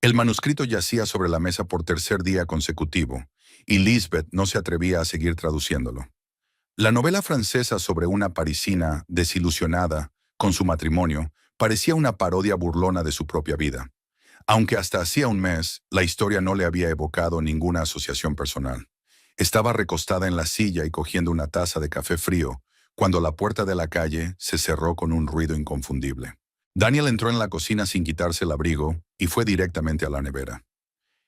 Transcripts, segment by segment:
El manuscrito yacía sobre la mesa por tercer día consecutivo, y Lisbeth no se atrevía a seguir traduciéndolo. La novela francesa sobre una parisina desilusionada con su matrimonio parecía una parodia burlona de su propia vida, aunque hasta hacía un mes la historia no le había evocado ninguna asociación personal. Estaba recostada en la silla y cogiendo una taza de café frío, cuando la puerta de la calle se cerró con un ruido inconfundible. Daniel entró en la cocina sin quitarse el abrigo y fue directamente a la nevera.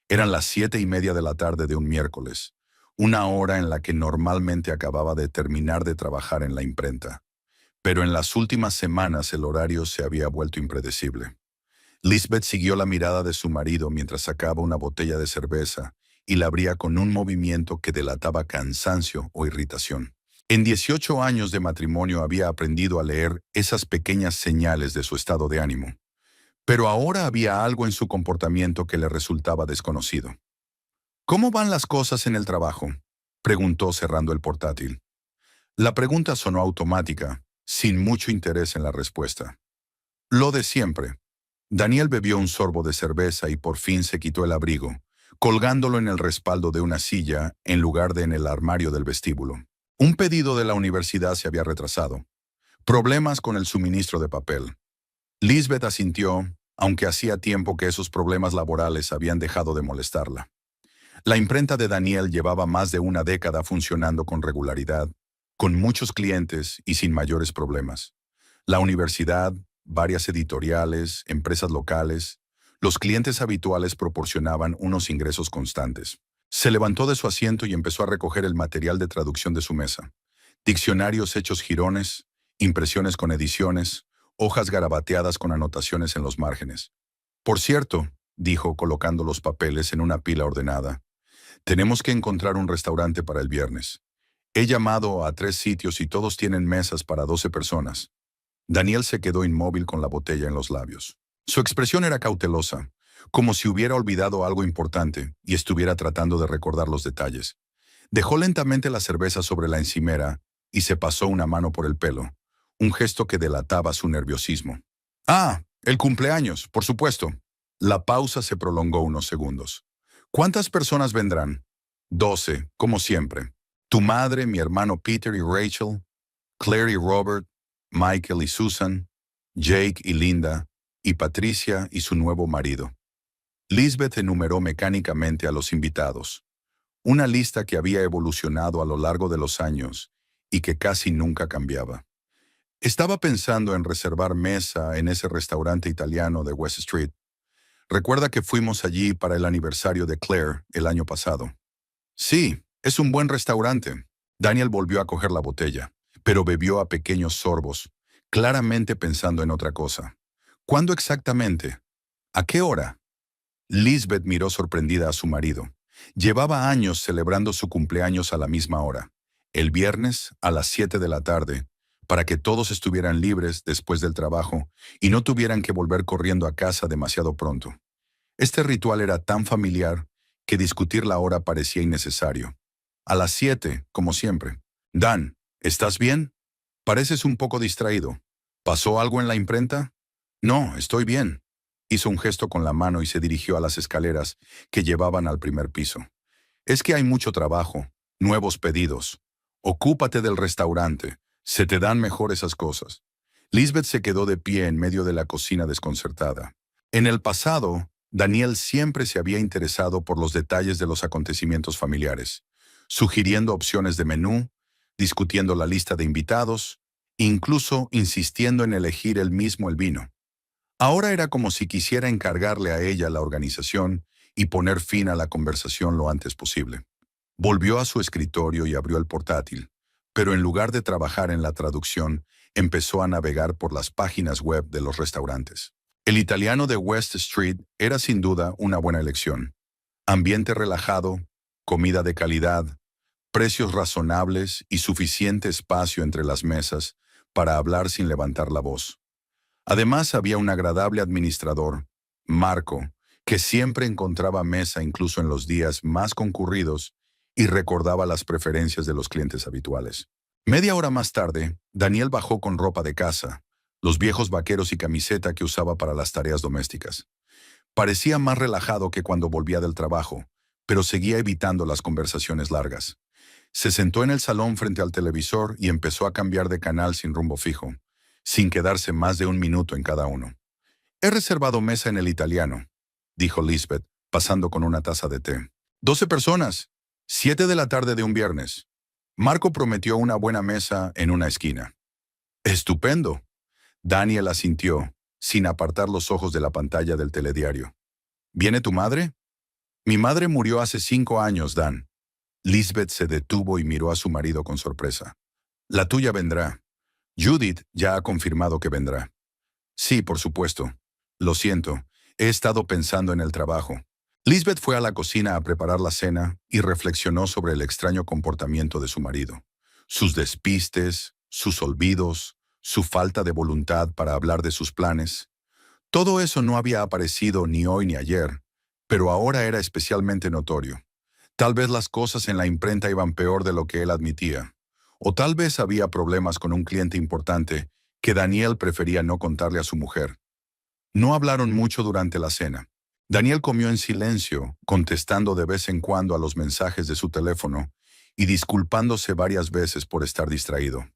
Eran las 7:30 de la tarde de un miércoles, una hora en la que normalmente acababa de terminar de trabajar en la imprenta. Pero en las últimas semanas el horario se había vuelto impredecible. Lisbeth siguió la mirada de su marido mientras sacaba una botella de cerveza y la abría con un movimiento que delataba cansancio o irritación. En 18 años de matrimonio había aprendido a leer esas pequeñas señales de su estado de ánimo. Pero ahora había algo en su comportamiento que le resultaba desconocido. ¿Cómo van las cosas en el trabajo?, preguntó cerrando el portátil. La pregunta sonó automática, sin mucho interés en la respuesta. Lo de siempre. Daniel bebió un sorbo de cerveza y por fin se quitó el abrigo, colgándolo en el respaldo de una silla en lugar de en el armario del vestíbulo. Un pedido de la universidad se había retrasado. Problemas con el suministro de papel. Lisbeth asintió, aunque hacía tiempo que esos problemas laborales habían dejado de molestarla. La imprenta de Daniel llevaba más de una década funcionando con regularidad, con muchos clientes y sin mayores problemas. La universidad, varias editoriales, empresas locales, los clientes habituales proporcionaban unos ingresos constantes. Se levantó de su asiento y empezó a recoger el material de traducción de su mesa. Diccionarios hechos jirones, impresiones con ediciones, hojas garabateadas con anotaciones en los márgenes. Por cierto, dijo colocando los papeles en una pila ordenada, tenemos que encontrar un restaurante para el viernes. He llamado a 3 sitios y todos tienen mesas para 12 personas. Daniel se quedó inmóvil con la botella en los labios. Su expresión era cautelosa, como si hubiera olvidado algo importante y estuviera tratando de recordar los detalles. Dejó lentamente la cerveza sobre la encimera y se pasó una mano por el pelo, un gesto que delataba su nerviosismo. Ah, el cumpleaños, por supuesto. La pausa se prolongó unos segundos. ¿Cuántas personas vendrán? 12, como siempre. Tu madre, mi hermano Peter y Rachel, Claire y Robert, Michael y Susan, Jake y Linda, y Patricia y su nuevo marido. Lisbeth enumeró mecánicamente a los invitados, una lista que había evolucionado a lo largo de los años y que casi nunca cambiaba. Estaba pensando en reservar mesa en ese restaurante italiano de West Street. Recuerda que fuimos allí para el aniversario de Claire el año pasado. Sí, es un buen restaurante. Daniel volvió a coger la botella, pero bebió a pequeños sorbos, claramente pensando en otra cosa. ¿Cuándo exactamente? ¿A qué hora? Lisbeth miró sorprendida a su marido. Llevaba años celebrando su cumpleaños a la misma hora, el viernes a las 7 de la tarde, para que todos estuvieran libres después del trabajo y no tuvieran que volver corriendo a casa demasiado pronto. Este ritual era tan familiar que discutir la hora parecía innecesario. A las 7, como siempre. Dan, ¿estás bien? Pareces un poco distraído. ¿Pasó algo en la imprenta? No, estoy bien. Hizo un gesto con la mano y se dirigió a las escaleras que llevaban al primer piso. Es que hay mucho trabajo, nuevos pedidos. Ocúpate del restaurante, se te dan mejor esas cosas. Lisbeth se quedó de pie en medio de la cocina desconcertada. En el pasado, Daniel siempre se había interesado por los detalles de los acontecimientos familiares, sugiriendo opciones de menú, discutiendo la lista de invitados, incluso insistiendo en elegir él mismo el vino. Ahora era como si quisiera encargarle a ella la organización y poner fin a la conversación lo antes posible. Volvió a su escritorio y abrió el portátil, pero en lugar de trabajar en la traducción, empezó a navegar por las páginas web de los restaurantes. El italiano de West Street era sin duda una buena elección. Ambiente relajado, comida de calidad, precios razonables y suficiente espacio entre las mesas para hablar sin levantar la voz. Además, había un agradable administrador, Marco, que siempre encontraba mesa incluso en los días más concurridos y recordaba las preferencias de los clientes habituales. Media hora más tarde, Daniel bajó con ropa de casa, los viejos vaqueros y camiseta que usaba para las tareas domésticas. Parecía más relajado que cuando volvía del trabajo, pero seguía evitando las conversaciones largas. Se sentó en el salón frente al televisor y empezó a cambiar de canal sin rumbo fijo, sin quedarse más de un minuto en cada uno. «He reservado mesa en el italiano», dijo Lisbeth, pasando con una taza de té. «12 personas. 7 de la tarde de un viernes. Marco prometió una buena mesa en una esquina». «Estupendo». Daniel asintió, sin apartar los ojos de la pantalla del telediario. «¿Viene tu madre?» «Mi madre murió hace 5 años, Dan». Lisbeth se detuvo y miró a su marido con sorpresa. «La tuya vendrá. Judith ya ha confirmado que vendrá». «Sí, por supuesto. Lo siento, he estado pensando en el trabajo». Lisbeth fue a la cocina a preparar la cena y reflexionó sobre el extraño comportamiento de su marido. Sus despistes, sus olvidos, su falta de voluntad para hablar de sus planes. Todo eso no había aparecido ni hoy ni ayer, pero ahora era especialmente notorio. Tal vez las cosas en la imprenta iban peor de lo que él admitía. O tal vez había problemas con un cliente importante que Daniel prefería no contarle a su mujer. No hablaron mucho durante la cena. Daniel comió en silencio, contestando de vez en cuando a los mensajes de su teléfono y disculpándose varias veces por estar distraído.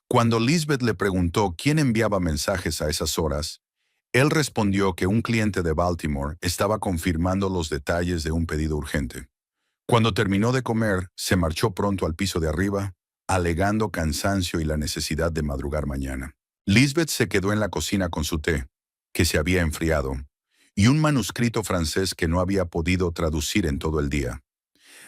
Cuando Lisbeth le preguntó quién enviaba mensajes a esas horas, él respondió que un cliente de Baltimore estaba confirmando los detalles de un pedido urgente. Cuando terminó de comer, se marchó pronto al piso de arriba, alegando cansancio y la necesidad de madrugar mañana. Lisbeth se quedó en la cocina con su té, que se había enfriado, y un manuscrito francés que no había podido traducir en todo el día.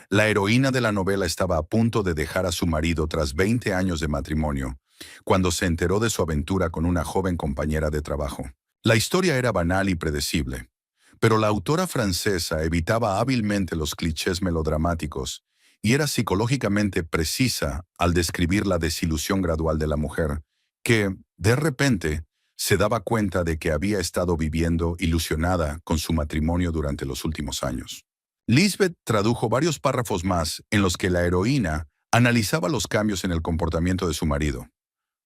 La heroína de la novela estaba a punto de dejar a su marido tras 20 años de matrimonio, cuando se enteró de su aventura con una joven compañera de trabajo. La historia era banal y predecible, pero la autora francesa evitaba hábilmente los clichés melodramáticos y era psicológicamente precisa al describir la desilusión gradual de la mujer, que, de repente, se daba cuenta de que había estado viviendo ilusionada con su matrimonio durante los últimos años. Lisbeth tradujo varios párrafos más en los que la heroína analizaba los cambios en el comportamiento de su marido,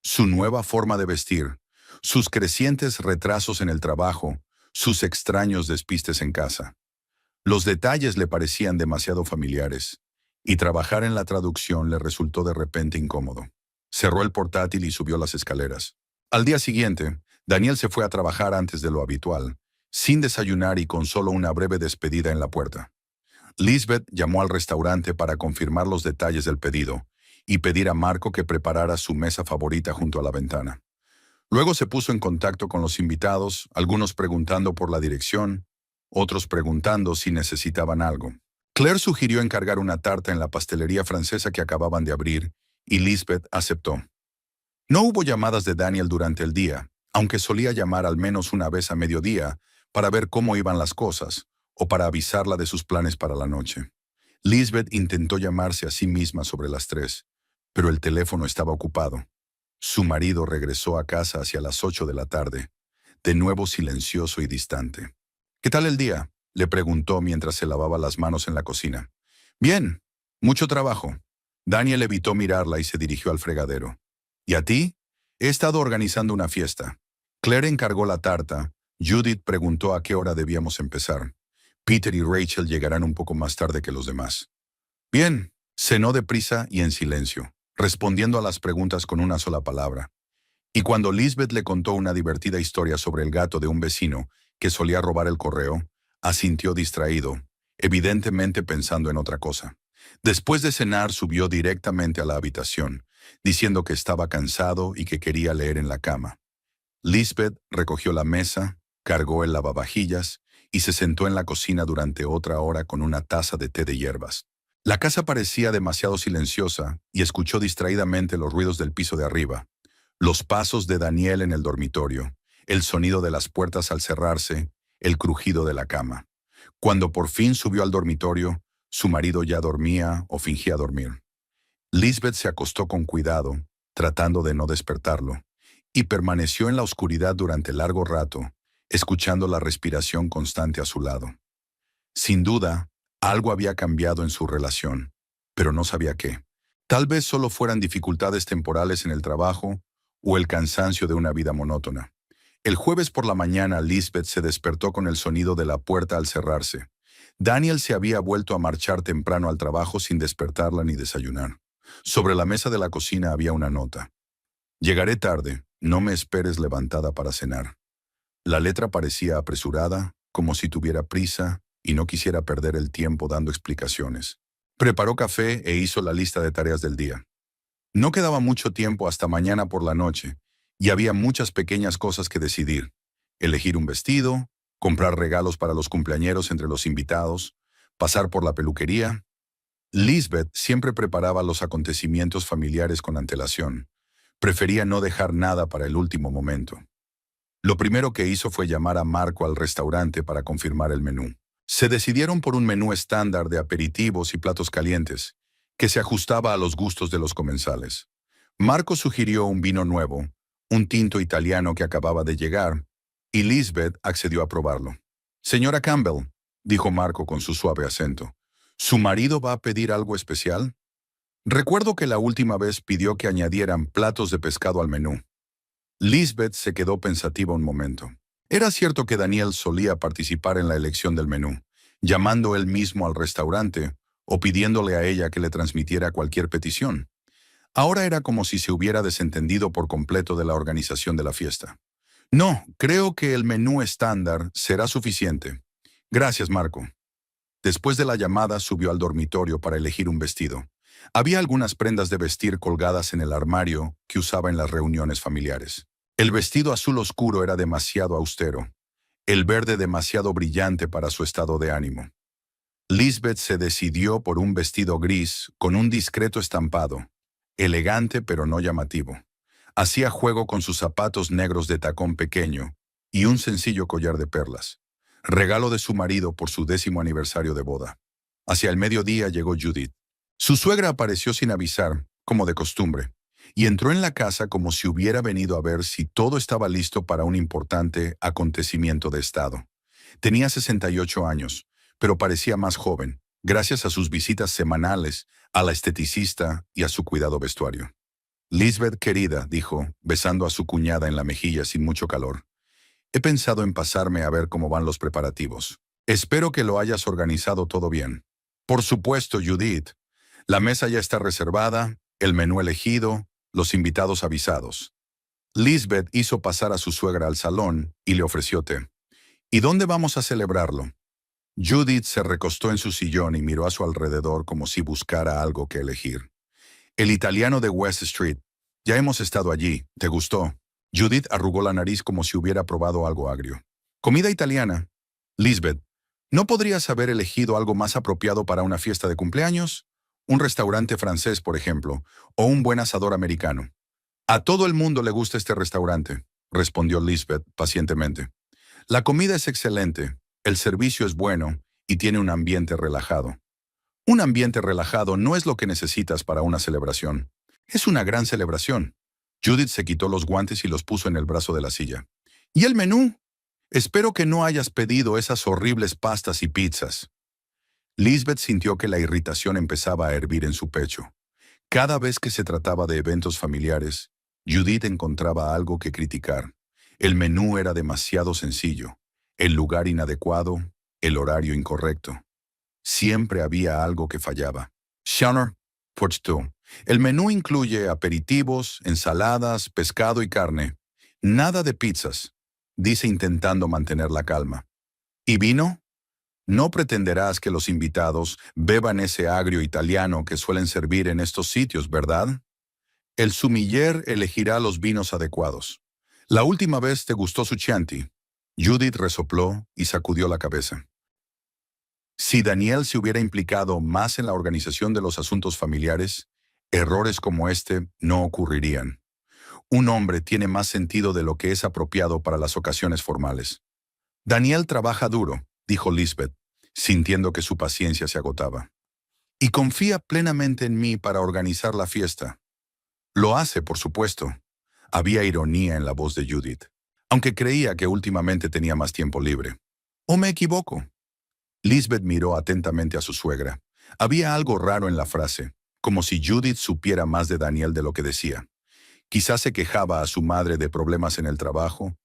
su nueva forma de vestir, sus crecientes retrasos en el trabajo, sus extraños despistes en casa. Los detalles le parecían demasiado familiares, y trabajar en la traducción le resultó de repente incómodo. Cerró el portátil y subió las escaleras. Al día siguiente, Daniel se fue a trabajar antes de lo habitual, sin desayunar y con solo una breve despedida en la puerta. Lisbeth llamó al restaurante para confirmar los detalles del pedido y pedir a Marco que preparara su mesa favorita junto a la ventana. Luego se puso en contacto con los invitados, algunos preguntando por la dirección, otros preguntando si necesitaban algo. Claire sugirió encargar una tarta en la pastelería francesa que acababan de abrir, y Lisbeth aceptó. No hubo llamadas de Daniel durante el día, aunque solía llamar al menos una vez a mediodía para ver cómo iban las cosas, o para avisarla de sus planes para la noche. Lisbeth intentó llamarse a sí misma sobre las 3, pero el teléfono estaba ocupado. Su marido regresó a casa hacia las 8 de la tarde, de nuevo silencioso y distante. «¿Qué tal el día?», le preguntó mientras se lavaba las manos en la cocina. «Bien, mucho trabajo». Daniel evitó mirarla y se dirigió al fregadero. «¿Y a ti?». «He estado organizando una fiesta». Claire encargó la tarta. Judith preguntó a qué hora debíamos empezar. Peter y Rachel llegarán un poco más tarde que los demás. «Bien», cenó deprisa y en silencio, respondiendo a las preguntas con una sola palabra. Y cuando Lisbeth le contó una divertida historia sobre el gato de un vecino que solía robar el correo, asintió distraído, evidentemente pensando en otra cosa. Después de cenar subió directamente a la habitación, diciendo que estaba cansado y que quería leer en la cama. Lisbeth recogió la mesa, cargó el lavavajillas y se sentó en la cocina durante otra hora con una taza de té de hierbas. La casa parecía demasiado silenciosa y escuchó distraídamente los ruidos del piso de arriba, los pasos de Daniel en el dormitorio, el sonido de las puertas al cerrarse, el crujido de la cama. Cuando por fin subió al dormitorio, su marido ya dormía o fingía dormir. Lisbeth se acostó con cuidado, tratando de no despertarlo, y permaneció en la oscuridad durante largo rato, escuchando la respiración constante a su lado. Sin duda, algo había cambiado en su relación, pero no sabía qué. Tal vez solo fueran dificultades temporales en el trabajo o el cansancio de una vida monótona. El jueves por la mañana, Lisbeth se despertó con el sonido de la puerta al cerrarse. Daniel se había vuelto a marchar temprano al trabajo sin despertarla ni desayunar. Sobre la mesa de la cocina había una nota. Llegaré tarde, no me esperes levantada para cenar. La letra parecía apresurada, como si tuviera prisa y no quisiera perder el tiempo dando explicaciones. Preparó café e hizo la lista de tareas del día. No quedaba mucho tiempo hasta mañana por la noche, y había muchas pequeñas cosas que decidir. Elegir un vestido, comprar regalos para los cumpleañeros entre los invitados, pasar por la peluquería. Lisbeth siempre preparaba los acontecimientos familiares con antelación. Prefería no dejar nada para el último momento. Lo primero que hizo fue llamar a Marco al restaurante para confirmar el menú. Se decidieron por un menú estándar de aperitivos y platos calientes, que se ajustaba a los gustos de los comensales. Marco sugirió un vino nuevo, un tinto italiano que acababa de llegar, y Lisbeth accedió a probarlo. «Señora Campbell», dijo Marco con su suave acento, «¿su marido va a pedir algo especial?» Recuerdo que la última vez pidió que añadieran platos de pescado al menú. Lisbeth se quedó pensativa un momento. Era cierto que Daniel solía participar en la elección del menú, llamando él mismo al restaurante o pidiéndole a ella que le transmitiera cualquier petición. Ahora era como si se hubiera desentendido por completo de la organización de la fiesta. «No, creo que el menú estándar será suficiente. Gracias, Marco». Después de la llamada subió al dormitorio para elegir un vestido. Había algunas prendas de vestir colgadas en el armario que usaba en las reuniones familiares. El vestido azul oscuro era demasiado austero, el verde demasiado brillante para su estado de ánimo. Lisbeth se decidió por un vestido gris con un discreto estampado, elegante pero no llamativo. Hacía juego con sus zapatos negros de tacón pequeño y un sencillo collar de perlas, regalo de su marido por su 10º aniversario de boda. Hacia el mediodía llegó Judith. Su suegra apareció sin avisar, como de costumbre, y entró en la casa como si hubiera venido a ver si todo estaba listo para un importante acontecimiento de estado. Tenía 68 años, pero parecía más joven, gracias a sus visitas semanales a la esteticista y a su cuidado vestuario. «Lisbeth, querida», dijo, besando a su cuñada en la mejilla sin mucho calor, «he pensado en pasarme a ver cómo van los preparativos. Espero que lo hayas organizado todo bien». «Por supuesto, Judith. La mesa ya está reservada, el menú elegido, los invitados avisados». Lisbeth hizo pasar a su suegra al salón y le ofreció té. «¿Y dónde vamos a celebrarlo?» Judith se recostó en su sillón y miró a su alrededor como si buscara algo que elegir. «El italiano de West Street. Ya hemos estado allí. ¿Te gustó?» Judith arrugó la nariz como si hubiera probado algo agrio. «Comida italiana. Lisbeth, ¿no podrías haber elegido algo más apropiado para una fiesta de cumpleaños? Un restaurante francés, por ejemplo, o un buen asador americano». «A todo el mundo le gusta este restaurante», respondió Lisbeth pacientemente. «La comida es excelente, el servicio es bueno y tiene un ambiente relajado». «Un ambiente relajado no es lo que necesitas para una celebración. Es una gran celebración». Judith se quitó los guantes y los puso en el brazo de la silla. «¿Y el menú? Espero que no hayas pedido esas horribles pastas y pizzas». Lisbeth sintió que la irritación empezaba a hervir en su pecho. Cada vez que se trataba de eventos familiares, Judith encontraba algo que criticar. El menú era demasiado sencillo, el lugar inadecuado, el horario incorrecto. Siempre había algo que fallaba. «Shannon, Porto. El menú incluye aperitivos, ensaladas, pescado y carne. Nada de pizzas», dice intentando mantener la calma. «¿Y vino? No pretenderás que los invitados beban ese agrio italiano que suelen servir en estos sitios, ¿verdad? El sommelier elegirá los vinos adecuados. La última vez te gustó su Chianti». Judith resopló y sacudió la cabeza. Si Daniel se hubiera implicado más en la organización de los asuntos familiares, errores como este no ocurrirían. Un hombre tiene más sentido de lo que es apropiado para las ocasiones formales. «Daniel trabaja duro», dijo Lisbeth, sintiendo que su paciencia se agotaba. «Y confía plenamente en mí para organizar la fiesta». «Lo hace, por supuesto». Había ironía en la voz de Judith, aunque creía que últimamente tenía más tiempo libre. ¿O me equivoco? Lisbeth miró atentamente a su suegra. Había algo raro en la frase, como si Judith supiera más de Daniel de lo que decía. Quizás se quejaba a su madre de problemas en el trabajo,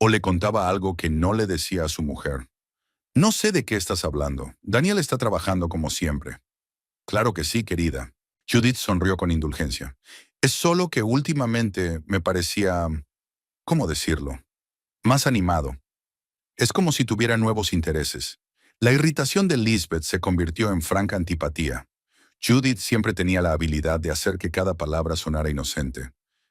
o le contaba algo que no le decía a su mujer. No sé de qué estás hablando. Daniel está trabajando como siempre. Claro que sí, querida. Judith sonrió con indulgencia. Es solo que últimamente me parecía, ¿cómo decirlo? Más animado. Es como si tuviera nuevos intereses. La irritación de Lisbeth se convirtió en franca antipatía. Judith siempre tenía la habilidad de hacer que cada palabra sonara inocente,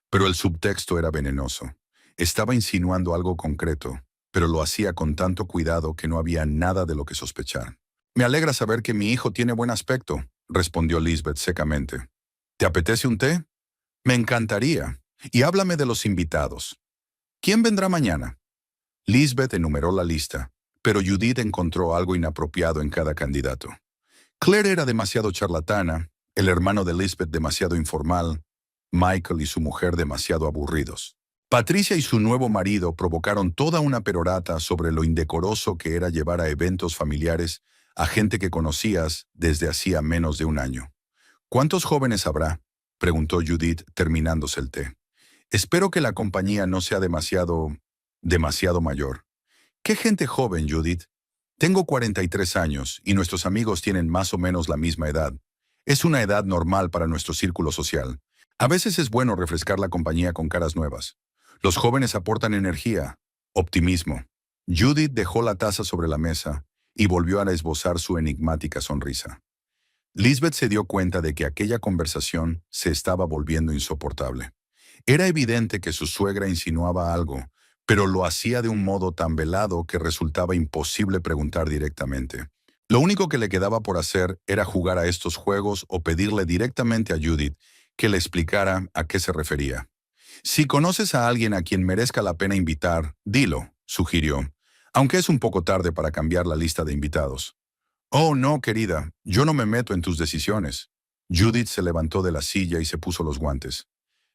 pero el subtexto era venenoso. Estaba insinuando algo concreto, pero lo hacía con tanto cuidado que no había nada de lo que sospechar. Me alegra saber que mi hijo tiene buen aspecto, respondió Lisbeth secamente. ¿Te apetece un té? Me encantaría. Y háblame de los invitados. ¿Quién vendrá mañana? Lisbeth enumeró la lista, pero Judith encontró algo inapropiado en cada candidato. Claire era demasiado charlatana, el hermano de Lisbeth demasiado informal, Michael y su mujer demasiado aburridos. Patricia y su nuevo marido provocaron toda una perorata sobre lo indecoroso que era llevar a eventos familiares a gente que conocías desde hacía menos de un año. ¿Cuántos jóvenes habrá?, preguntó Judith terminándose el té. Espero que la compañía no sea demasiado mayor. ¿Qué gente joven, Judith? Tengo 43 años y nuestros amigos tienen más o menos la misma edad. Es una edad normal para nuestro círculo social. A veces es bueno refrescar la compañía con caras nuevas. Los jóvenes aportan energía, optimismo. Judith dejó la taza sobre la mesa y volvió a esbozar su enigmática sonrisa. Lisbeth se dio cuenta de que aquella conversación se estaba volviendo insoportable. Era evidente que su suegra insinuaba algo, pero lo hacía de un modo tan velado que resultaba imposible preguntar directamente. Lo único que le quedaba por hacer era jugar a estos juegos o pedirle directamente a Judith que le explicara a qué se refería. Si conoces a alguien a quien merezca la pena invitar, dilo, sugirió, aunque es un poco tarde para cambiar la lista de invitados. Oh, no, querida, yo no me meto en tus decisiones. Judith se levantó de la silla y se puso los guantes.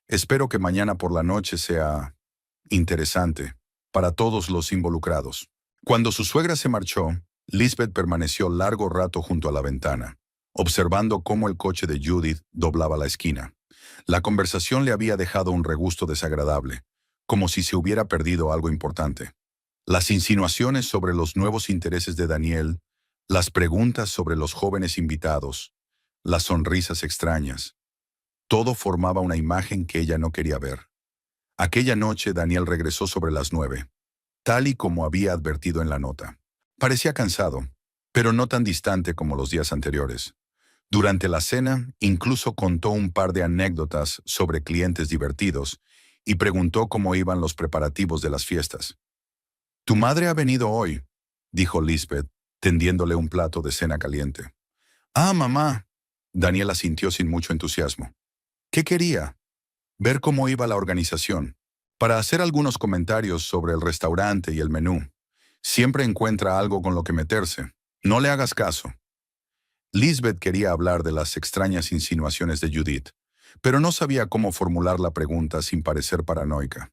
Espero que mañana por la noche sea interesante para todos los involucrados. Cuando su suegra se marchó, Lisbeth permaneció largo rato junto a la ventana, observando cómo el coche de Judith doblaba la esquina. La conversación le había dejado un regusto desagradable, como si se hubiera perdido algo importante. Las insinuaciones sobre los nuevos intereses de Daniel, las preguntas sobre los jóvenes invitados, las sonrisas extrañas, todo formaba una imagen que ella no quería ver. Aquella noche Daniel regresó sobre las 9, tal y como había advertido en la nota. Parecía cansado, pero no tan distante como los días anteriores. Durante la cena, incluso contó un par de anécdotas sobre clientes divertidos y preguntó cómo iban los preparativos de las fiestas. «Tu madre ha venido hoy», dijo Lisbeth, tendiéndole un plato de cena caliente. «Ah, mamá», Daniel asintió sin mucho entusiasmo. «¿Qué quería?» «Ver cómo iba la organización, para hacer algunos comentarios sobre el restaurante y el menú. Siempre encuentra algo con lo que meterse. No le hagas caso». Lisbeth quería hablar de las extrañas insinuaciones de Judith, pero no sabía cómo formular la pregunta sin parecer paranoica.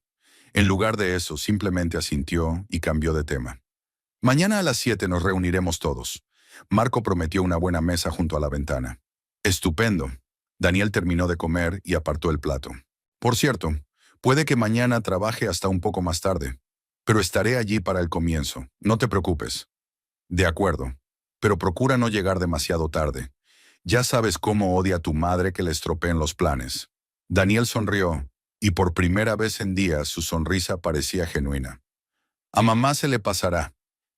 En lugar de eso, simplemente asintió y cambió de tema. «Mañana a las 7 nos reuniremos todos». Marco prometió una buena mesa junto a la ventana. «Estupendo». Daniel terminó de comer y apartó el plato. «Por cierto, puede que mañana trabaje hasta un poco más tarde, pero estaré allí para el comienzo, no te preocupes». «De acuerdo, pero procura no llegar demasiado tarde. Ya sabes cómo odia a tu madre que le estropeen los planes». Daniel sonrió, y por primera vez en días su sonrisa parecía genuina. «A mamá se le pasará,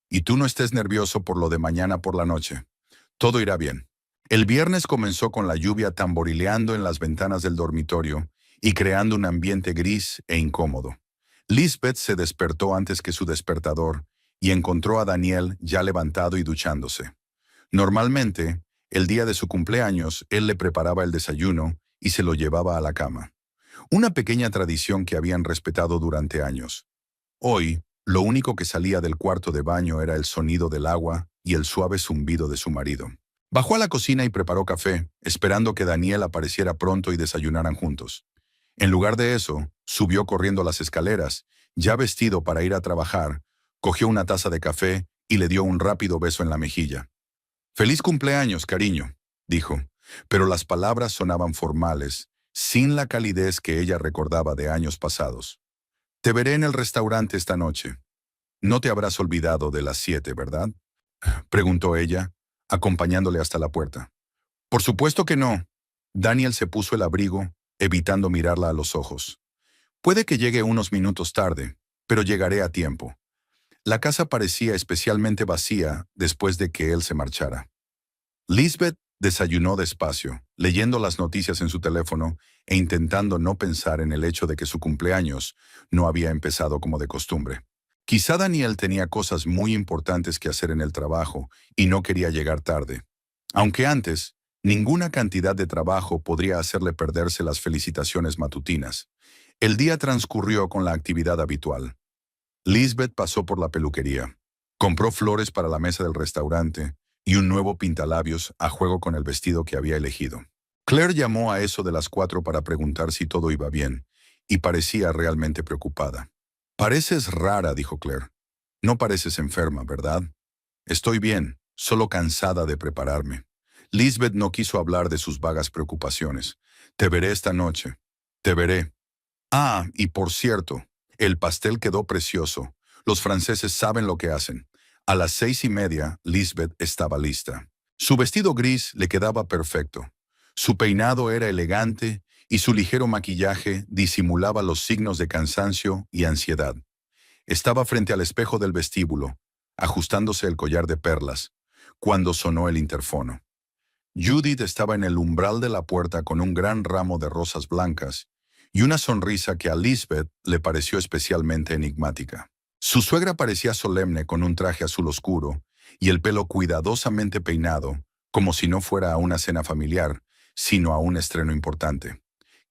y tú no estés nervioso por lo de mañana por la noche. Todo irá bien». El viernes comenzó con la lluvia tamborileando en las ventanas del dormitorio y creando un ambiente gris e incómodo. Lisbeth se despertó antes que su despertador y encontró a Daniel ya levantado y duchándose. Normalmente, el día de su cumpleaños, él le preparaba el desayuno y se lo llevaba a la cama. Una pequeña tradición que habían respetado durante años. Hoy, lo único que salía del cuarto de baño era el sonido del agua y el suave zumbido de su marido. Bajó a la cocina y preparó café, esperando que Daniel apareciera pronto y desayunaran juntos. En lugar de eso, subió corriendo las escaleras, ya vestido para ir a trabajar, cogió una taza de café y le dio un rápido beso en la mejilla. «Feliz cumpleaños, cariño», dijo, pero las palabras sonaban formales, sin la calidez que ella recordaba de años pasados. Te veré en el restaurante esta noche. No te habrás olvidado de las 7, ¿verdad? Preguntó ella, acompañándole hasta la puerta. Por supuesto que no. Daniel se puso el abrigo, evitando mirarla a los ojos. Puede que llegue unos minutos tarde, pero llegaré a tiempo. La casa parecía especialmente vacía después de que él se marchara. Lisbeth desayunó despacio, leyendo las noticias en su teléfono e intentando no pensar en el hecho de que su cumpleaños no había empezado como de costumbre. Quizá Daniel tenía cosas muy importantes que hacer en el trabajo y no quería llegar tarde. Aunque antes, ninguna cantidad de trabajo podría hacerle perderse las felicitaciones matutinas. El día transcurrió con la actividad habitual. Lisbeth pasó por la peluquería. Compró flores para la mesa del restaurante y un nuevo pintalabios a juego con el vestido que había elegido. Claire llamó a eso de las 4 para preguntar si todo iba bien, y parecía realmente preocupada. Pareces rara, dijo Claire. No pareces enferma, ¿verdad? Estoy bien, solo cansada de prepararme. Lisbeth no quiso hablar de sus vagas preocupaciones. Te veré esta noche. Te veré. Ah, y por cierto, el pastel quedó precioso. Los franceses saben lo que hacen. A las 6:30, Lisbeth estaba lista. Su vestido gris le quedaba perfecto. Su peinado era elegante y su ligero maquillaje disimulaba los signos de cansancio y ansiedad. Estaba frente al espejo del vestíbulo, ajustándose el collar de perlas, cuando sonó el interfono. Judith estaba en el umbral de la puerta con un gran ramo de rosas blancas y una sonrisa que a Lisbeth le pareció especialmente enigmática. Su suegra parecía solemne con un traje azul oscuro y el pelo cuidadosamente peinado, como si no fuera a una cena familiar, sino a un estreno importante.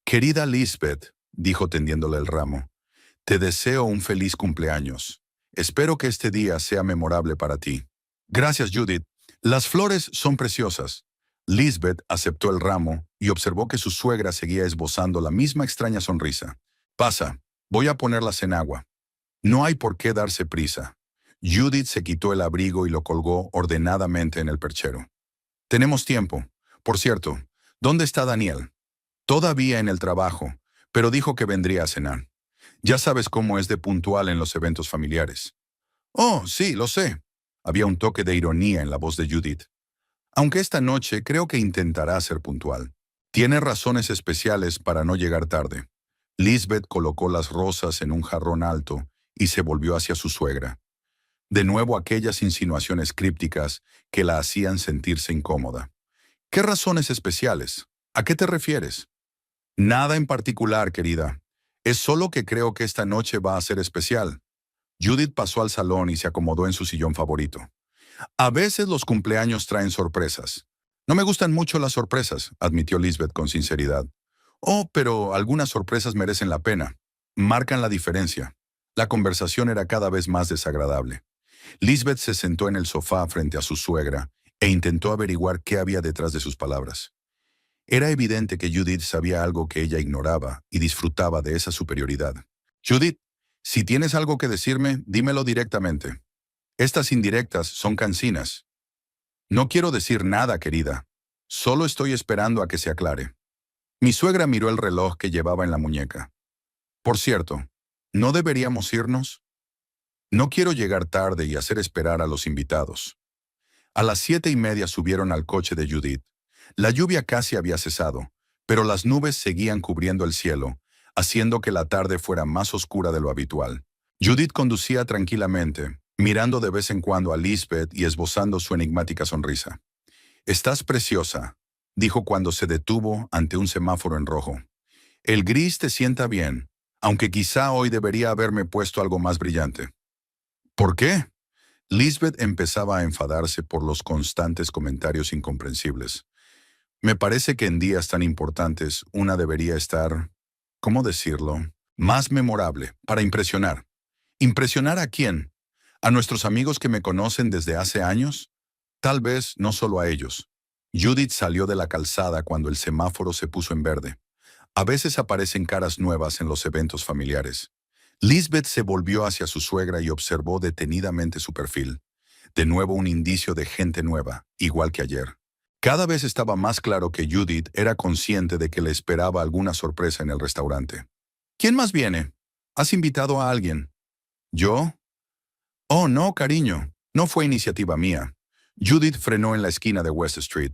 «Querida Lisbeth», dijo tendiéndole el ramo, «te deseo un feliz cumpleaños. Espero que este día sea memorable para ti». «Gracias, Judith. Las flores son preciosas». Lisbeth aceptó el ramo y observó que su suegra seguía esbozando la misma extraña sonrisa. «Pasa, voy a ponerlas en agua». No hay por qué darse prisa. Judith se quitó el abrigo y lo colgó ordenadamente en el perchero. «Tenemos tiempo. Por cierto, ¿dónde está Daniel?» «Todavía en el trabajo, pero dijo que vendría a cenar. Ya sabes cómo es de puntual en los eventos familiares». «Oh, sí, lo sé». Había un toque de ironía en la voz de Judith. «Aunque esta noche creo que intentará ser puntual. Tiene razones especiales para no llegar tarde». Lisbeth colocó las rosas en un jarrón alto y se volvió hacia su suegra. De nuevo aquellas insinuaciones crípticas que la hacían sentirse incómoda. «¿Qué razones especiales? ¿A qué te refieres?» «Nada en particular, querida. Es solo que creo que esta noche va a ser especial». Judith pasó al salón y se acomodó en su sillón favorito. «A veces los cumpleaños traen sorpresas». «No me gustan mucho las sorpresas», admitió Lisbeth con sinceridad. «Oh, pero algunas sorpresas merecen la pena. Marcan la diferencia». La conversación era cada vez más desagradable. Lisbeth se sentó en el sofá frente a su suegra e intentó averiguar qué había detrás de sus palabras. Era evidente que Judith sabía algo que ella ignoraba y disfrutaba de esa superioridad. «Judith, si tienes algo que decirme, dímelo directamente. Estas indirectas son cansinas». «No quiero decir nada, querida. Solo estoy esperando a que se aclare». Mi suegra miró el reloj que llevaba en la muñeca. «Por cierto, ¿no deberíamos irnos? No quiero llegar tarde y hacer esperar a los invitados». A las 7:30 subieron al coche de Judith. La lluvia casi había cesado, pero las nubes seguían cubriendo el cielo, haciendo que la tarde fuera más oscura de lo habitual. Judith conducía tranquilamente, mirando de vez en cuando a Lisbeth y esbozando su enigmática sonrisa. «Estás preciosa», dijo cuando se detuvo ante un semáforo en rojo. «El gris te sienta bien, aunque quizá hoy debería haberme puesto algo más brillante». «¿Por qué?» Lisbeth empezaba a enfadarse por los constantes comentarios incomprensibles. «Me parece que en días tan importantes una debería estar, ¿cómo decirlo?, más memorable, para impresionar». «¿Impresionar a quién? ¿A nuestros amigos que me conocen desde hace años? Tal vez no solo a ellos». Judith salió de la calzada cuando el semáforo se puso en verde. A veces aparecen caras nuevas en los eventos familiares. Lisbeth se volvió hacia su suegra y observó detenidamente su perfil. De nuevo un indicio de gente nueva, igual que ayer. Cada vez estaba más claro que Judith era consciente de que le esperaba alguna sorpresa en el restaurante. «¿Quién más viene?» ¿Has invitado a alguien? ¿Yo? Oh, no, cariño. No fue iniciativa mía. Judith frenó en la esquina de West Street.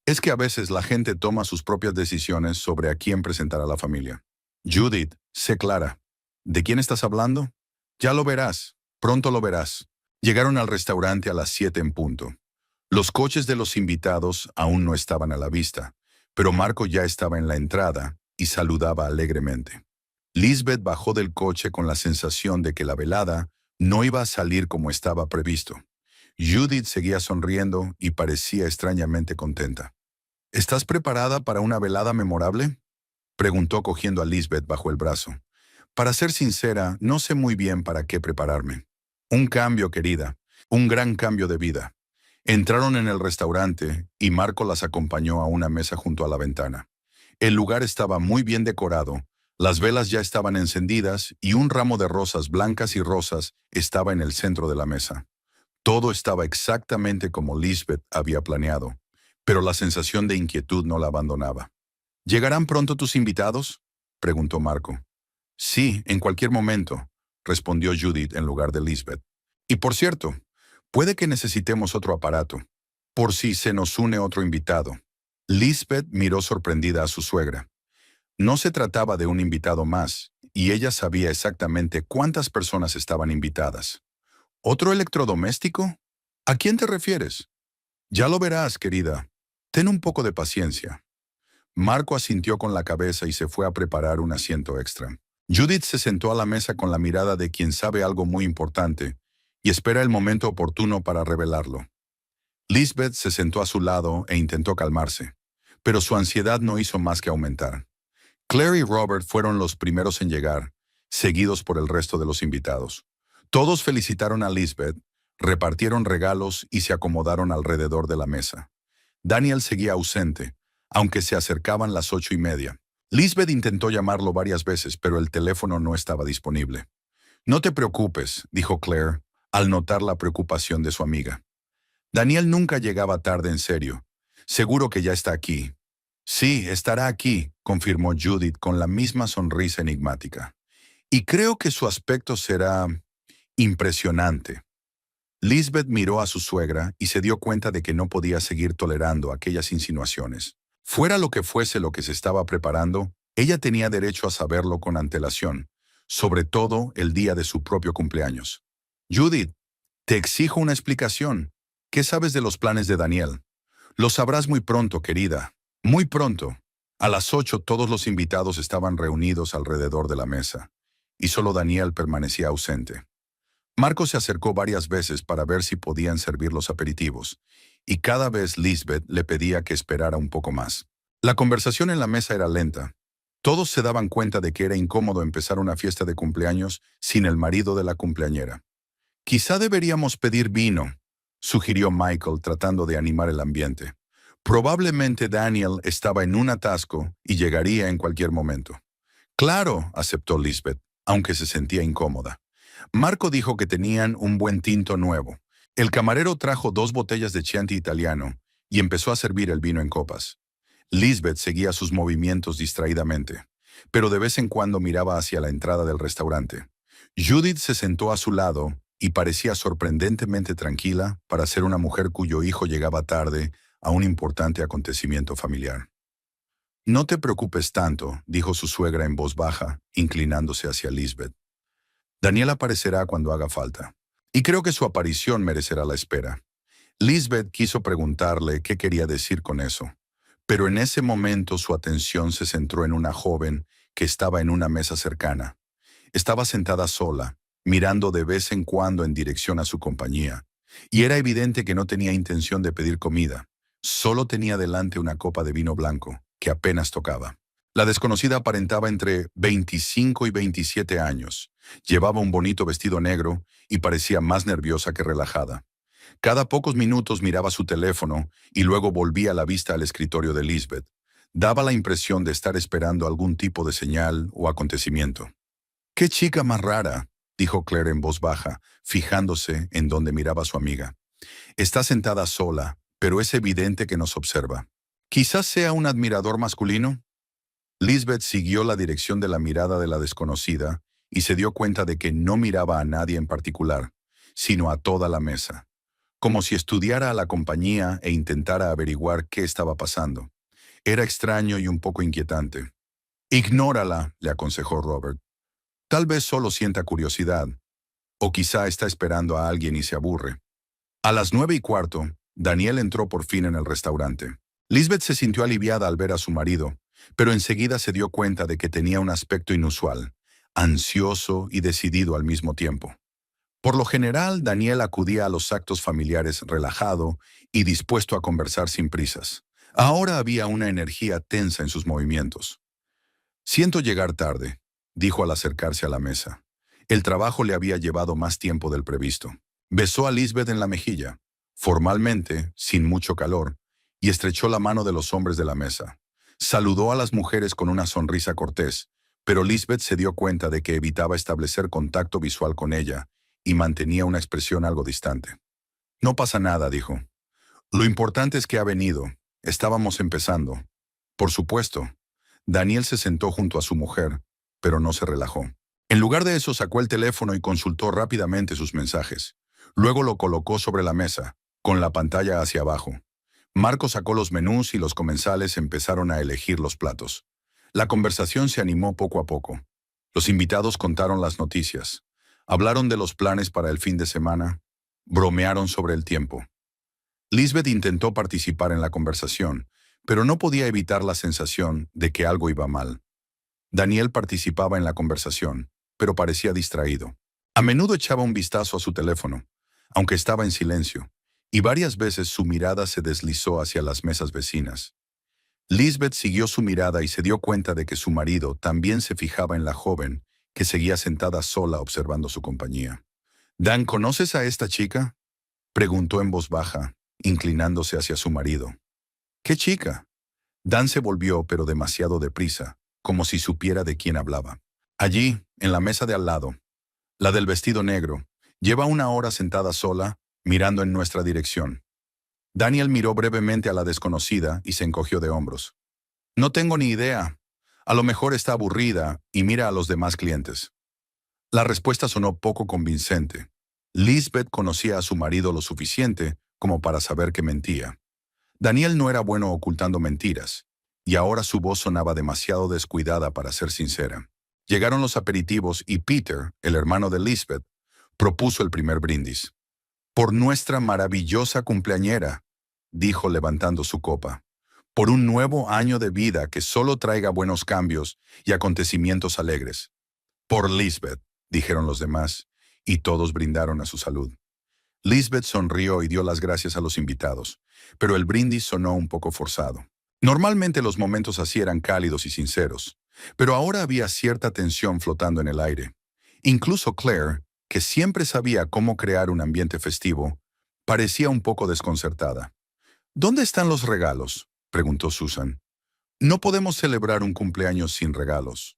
Es que a veces la gente toma sus propias decisiones sobre a quién presentar a la familia. Judith, sé clara. ¿De quién estás hablando? Ya lo verás. Pronto lo verás. Llegaron al restaurante a las 7 en punto. Los coches de los invitados aún no estaban a la vista, pero Marco ya estaba en la entrada y saludaba alegremente. Lisbeth bajó del coche con la sensación de que la velada no iba a salir como estaba previsto. Judith seguía sonriendo y parecía extrañamente contenta. ¿Estás preparada para una velada memorable?, preguntó cogiendo a Lisbeth bajo el brazo. Para ser sincera, no sé muy bien para qué prepararme. Un cambio, querida. Un gran cambio de vida. Entraron en el restaurante y Marco las acompañó a una mesa junto a la ventana. El lugar estaba muy bien decorado, las velas ya estaban encendidas y un ramo de rosas blancas y rosas estaba en el centro de la mesa. Todo estaba exactamente como Lisbeth había planeado, pero la sensación de inquietud no la abandonaba. ¿Llegarán pronto tus invitados?, preguntó Marco. Sí, en cualquier momento, respondió Judith en lugar de Lisbeth. Y por cierto, puede que necesitemos otro aparato, por si se nos une otro invitado. Lisbeth miró sorprendida a su suegra. No se trataba de un invitado más, y ella sabía exactamente cuántas personas estaban invitadas. ¿Otro electrodoméstico? ¿A quién te refieres? Ya lo verás, querida. Ten un poco de paciencia. Marco asintió con la cabeza y se fue a preparar un asiento extra. Judith se sentó a la mesa con la mirada de quien sabe algo muy importante y espera el momento oportuno para revelarlo. Lisbeth se sentó a su lado e intentó calmarse, pero su ansiedad no hizo más que aumentar. Claire y Robert fueron los primeros en llegar, seguidos por el resto de los invitados. Todos felicitaron a Lisbeth, repartieron regalos y se acomodaron alrededor de la mesa. Daniel seguía ausente, aunque se acercaban las 8:30. Lisbeth intentó llamarlo varias veces, pero el teléfono no estaba disponible. No te preocupes, dijo Claire, al notar la preocupación de su amiga. Daniel nunca llegaba tarde en serio. Seguro que ya está aquí. Sí, estará aquí, confirmó Judith con la misma sonrisa enigmática. Y creo que su aspecto será impresionante. Lisbeth miró a su suegra y se dio cuenta de que no podía seguir tolerando aquellas insinuaciones. Fuera lo que fuese lo que se estaba preparando, ella tenía derecho a saberlo con antelación, sobre todo el día de su propio cumpleaños. Judith, te exijo una explicación. ¿Qué sabes de los planes de Daniel? Lo sabrás muy pronto, querida. Muy pronto. A las 8 todos los invitados estaban reunidos alrededor de la mesa, y solo Daniel permanecía ausente. Marco se acercó varias veces para ver si podían servir los aperitivos, y cada vez Lisbeth le pedía que esperara un poco más. La conversación en la mesa era lenta. Todos se daban cuenta de que era incómodo empezar una fiesta de cumpleaños sin el marido de la cumpleañera. Quizá deberíamos pedir vino, sugirió Michael tratando de animar el ambiente. Probablemente Daniel estaba en un atasco y llegaría en cualquier momento. Claro, aceptó Lisbeth, aunque se sentía incómoda. Marco dijo que tenían un buen tinto nuevo. El camarero trajo 2 botellas de Chianti italiano y empezó a servir el vino en copas. Lisbeth seguía sus movimientos distraídamente, pero de vez en cuando miraba hacia la entrada del restaurante. Judith se sentó a su lado y parecía sorprendentemente tranquila para ser una mujer cuyo hijo llegaba tarde a un importante acontecimiento familiar. No te preocupes tanto, dijo su suegra en voz baja, inclinándose hacia Lisbeth. Daniel aparecerá cuando haga falta, y creo que su aparición merecerá la espera. Lisbeth quiso preguntarle qué quería decir con eso, pero en ese momento su atención se centró en una joven que estaba en una mesa cercana. Estaba sentada sola, mirando de vez en cuando en dirección a su compañía, y era evidente que no tenía intención de pedir comida. Solo tenía delante una copa de vino blanco, que apenas tocaba. La desconocida aparentaba entre 25 y 27 años. Llevaba un bonito vestido negro y parecía más nerviosa que relajada. Cada pocos minutos miraba su teléfono y luego volvía la vista al escritorio de Lisbeth. Daba la impresión de estar esperando algún tipo de señal o acontecimiento. «¡Qué chica más rara!», dijo Claire en voz baja, fijándose en donde miraba a su amiga. «Está sentada sola, pero es evidente que nos observa. ¿Quizás sea un admirador masculino?». Lisbeth siguió la dirección de la mirada de la desconocida y se dio cuenta de que no miraba a nadie en particular, sino a toda la mesa, como si estudiara a la compañía e intentara averiguar qué estaba pasando. Era extraño y un poco inquietante. Ignórala, le aconsejó Robert. Tal vez solo sienta curiosidad, o quizá está esperando a alguien y se aburre. A las 9:15, Daniel entró por fin en el restaurante. Lisbeth se sintió aliviada al ver a su marido, pero enseguida se dio cuenta de que tenía un aspecto inusual, ansioso y decidido al mismo tiempo. Por lo general, Daniel acudía a los actos familiares relajado y dispuesto a conversar sin prisas. Ahora había una energía tensa en sus movimientos. Siento llegar tarde, dijo al acercarse a la mesa. El trabajo le había llevado más tiempo del previsto. Besó a Lisbeth en la mejilla, formalmente, sin mucho calor, y estrechó la mano de los hombres de la mesa. Saludó a las mujeres con una sonrisa cortés, pero Lisbeth se dio cuenta de que evitaba establecer contacto visual con ella y mantenía una expresión algo distante. No pasa nada, dijo. Lo importante es que ha venido. Estábamos empezando. Por supuesto. Daniel se sentó junto a su mujer, pero no se relajó. En lugar de eso, sacó el teléfono y consultó rápidamente sus mensajes. Luego lo colocó sobre la mesa, con la pantalla hacia abajo. Marco sacó los menús y los comensales empezaron a elegir los platos. La conversación se animó poco a poco. Los invitados contaron las noticias. Hablaron de los planes para el fin de semana. Bromearon sobre el tiempo. Lisbeth intentó participar en la conversación, pero no podía evitar la sensación de que algo iba mal. Daniel participaba en la conversación, pero parecía distraído. A menudo echaba un vistazo a su teléfono, aunque estaba en silencio, y varias veces su mirada se deslizó hacia las mesas vecinas. Lisbeth siguió su mirada y se dio cuenta de que su marido también se fijaba en la joven, que seguía sentada sola observando su compañía. «Dan, ¿conoces a esta chica?», preguntó en voz baja, inclinándose hacia su marido. «¿Qué chica?». Dan se volvió, pero demasiado deprisa, como si supiera de quién hablaba. «Allí, en la mesa de al lado. La del vestido negro. Lleva una hora sentada sola, mirando en nuestra dirección». Daniel miró brevemente a la desconocida y se encogió de hombros. «No tengo ni idea. A lo mejor está aburrida y mira a los demás clientes». La respuesta sonó poco convincente. Lisbeth conocía a su marido lo suficiente como para saber que mentía. Daniel no era bueno ocultando mentiras, y ahora su voz sonaba demasiado descuidada para ser sincera. Llegaron los aperitivos y Peter, el hermano de Lisbeth, propuso el primer brindis. «Por nuestra maravillosa cumpleañera», dijo levantando su copa. «Por un nuevo año de vida que solo traiga buenos cambios y acontecimientos alegres». «Por Lisbeth», dijeron los demás, y todos brindaron a su salud. Lisbeth sonrió y dio las gracias a los invitados, pero el brindis sonó un poco forzado. Normalmente los momentos así eran cálidos y sinceros, pero ahora había cierta tensión flotando en el aire. Incluso Claire, que siempre sabía cómo crear un ambiente festivo, parecía un poco desconcertada. «¿Dónde están los regalos?», preguntó Susan. «No podemos celebrar un cumpleaños sin regalos».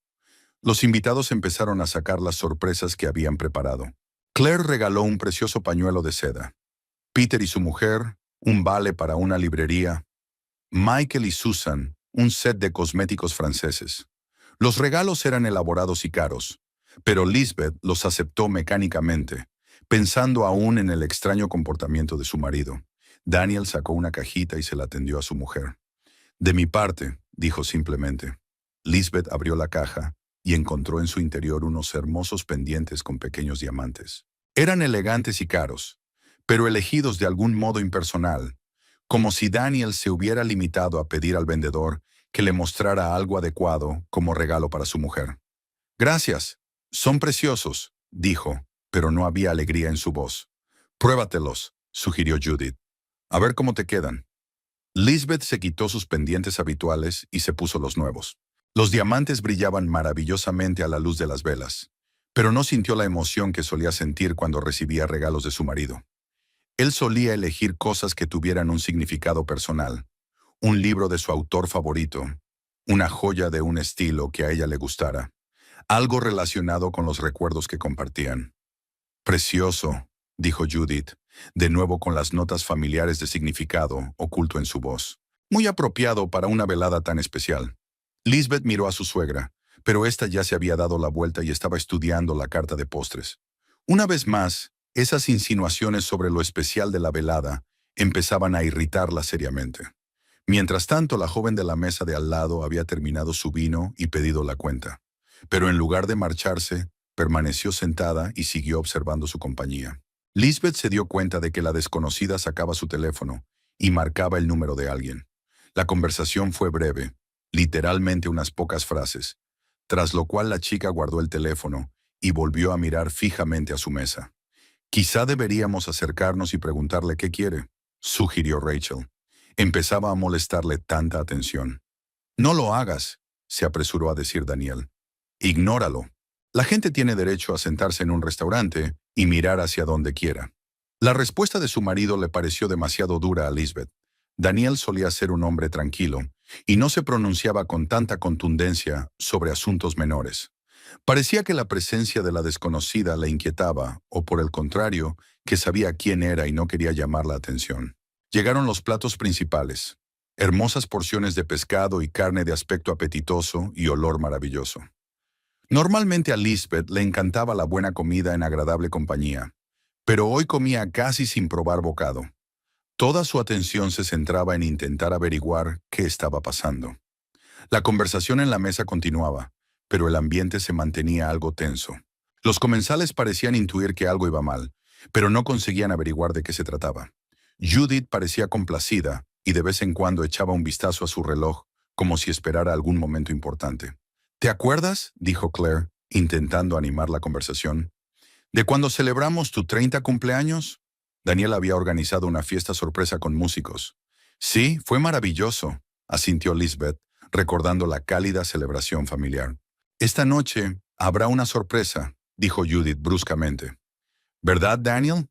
Los invitados empezaron a sacar las sorpresas que habían preparado. Claire regaló un precioso pañuelo de seda. Peter y su mujer, un vale para una librería. Michael y Susan, un set de cosméticos franceses. Los regalos eran elaborados y caros, pero Lisbeth los aceptó mecánicamente, pensando aún en el extraño comportamiento de su marido. Daniel sacó una cajita y se la tendió a su mujer. «De mi parte», dijo simplemente. Lisbeth abrió la caja y encontró en su interior unos hermosos pendientes con pequeños diamantes. Eran elegantes y caros, pero elegidos de algún modo impersonal, como si Daniel se hubiera limitado a pedir al vendedor que le mostrara algo adecuado como regalo para su mujer. «Gracias, son preciosos», dijo, pero no había alegría en su voz. «Pruébatelos», sugirió Judith. «A ver cómo te quedan». Lisbeth se quitó sus pendientes habituales y se puso los nuevos. Los diamantes brillaban maravillosamente a la luz de las velas, pero no sintió la emoción que solía sentir cuando recibía regalos de su marido. Él solía elegir cosas que tuvieran un significado personal, un libro de su autor favorito, una joya de un estilo que a ella le gustara, algo relacionado con los recuerdos que compartían. «Precioso», dijo Judith, de nuevo con las notas familiares de significado oculto en su voz. «Muy apropiado para una velada tan especial». Lisbeth miró a su suegra, pero ésta ya se había dado la vuelta y estaba estudiando la carta de postres. Una vez más, esas insinuaciones sobre lo especial de la velada empezaban a irritarla seriamente. Mientras tanto, la joven de la mesa de al lado había terminado su vino y pedido la cuenta. Pero en lugar de marcharse, permaneció sentada y siguió observando su compañía. Lisbeth se dio cuenta de que la desconocida sacaba su teléfono y marcaba el número de alguien. La conversación fue breve, literalmente unas pocas frases, tras lo cual la chica guardó el teléfono y volvió a mirar fijamente a su mesa. Quizá deberíamos acercarnos y preguntarle qué quiere, sugirió Rachel. Empezaba a molestarle tanta atención. No lo hagas, se apresuró a decir Daniel. Ignóralo. La gente tiene derecho a sentarse en un restaurante y mirar hacia donde quiera. La respuesta de su marido le pareció demasiado dura a Lisbeth. Daniel solía ser un hombre tranquilo y no se pronunciaba con tanta contundencia sobre asuntos menores. Parecía que la presencia de la desconocida le inquietaba, o por el contrario, que sabía quién era y no quería llamar la atención. Llegaron los platos principales, hermosas porciones de pescado y carne de aspecto apetitoso y olor maravilloso. Normalmente a Lisbeth le encantaba la buena comida en agradable compañía, pero hoy comía casi sin probar bocado. Toda su atención se centraba en intentar averiguar qué estaba pasando. La conversación en la mesa continuaba, pero el ambiente se mantenía algo tenso. Los comensales parecían intuir que algo iba mal, pero no conseguían averiguar de qué se trataba. Judith parecía complacida y de vez en cuando echaba un vistazo a su reloj, como si esperara algún momento importante. ¿Te acuerdas?, dijo Claire, intentando animar la conversación, ¿de cuando celebramos tu 30 cumpleaños? Daniel había organizado una fiesta sorpresa con músicos. Sí, fue maravilloso, asintió Lisbeth, recordando la cálida celebración familiar. Esta noche habrá una sorpresa, dijo Judith bruscamente. ¿Verdad, Daniel?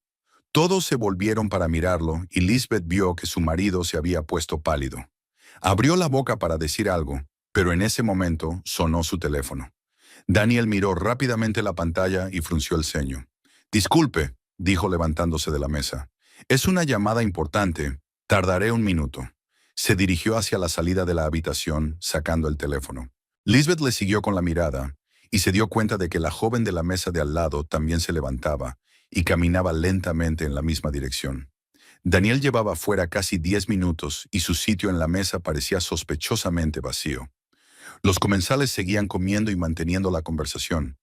Todos se volvieron para mirarlo y Lisbeth vio que su marido se había puesto pálido. Abrió la boca para decir algo, pero en ese momento sonó su teléfono. Daniel miró rápidamente la pantalla y frunció el ceño. Disculpe, dijo levantándose de la mesa. Es una llamada importante. Tardaré un minuto. Se dirigió hacia la salida de la habitación, sacando el teléfono. Lisbeth le siguió con la mirada y se dio cuenta de que la joven de la mesa de al lado también se levantaba y caminaba lentamente en la misma dirección. Daniel llevaba fuera casi 10 minutos y su sitio en la mesa parecía sospechosamente vacío. Los comensales seguían comiendo y manteniendo la conversación,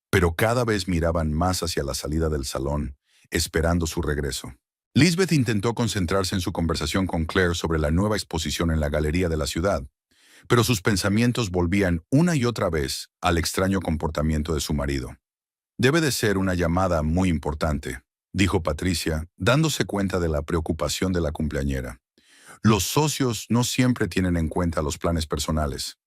pero cada vez miraban más hacia la salida del salón, esperando su regreso. Lisbeth intentó concentrarse en su conversación con Claire sobre la nueva exposición en la galería de la ciudad, pero sus pensamientos volvían una y otra vez al extraño comportamiento de su marido. Debe de ser una llamada muy importante, dijo Patricia, dándose cuenta de la preocupación de la cumpleañera. Los socios no siempre tienen en cuenta los planes personales.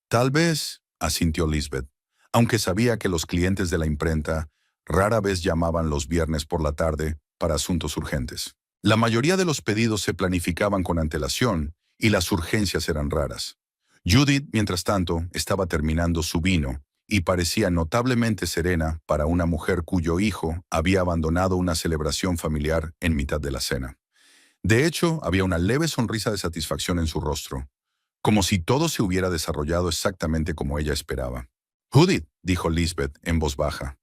Tal vez, asintió Lisbeth, aunque sabía que los clientes de la imprenta rara vez llamaban los viernes por la tarde para asuntos urgentes. La mayoría de los pedidos se planificaban con antelación y las urgencias eran raras. Judith, mientras tanto, estaba terminando su vino y parecía notablemente serena para una mujer cuyo hijo había abandonado una celebración familiar en mitad de la cena. De hecho, había una leve sonrisa de satisfacción en su rostro, como si todo se hubiera desarrollado exactamente como ella esperaba. Judith, dijo Lisbeth en voz baja,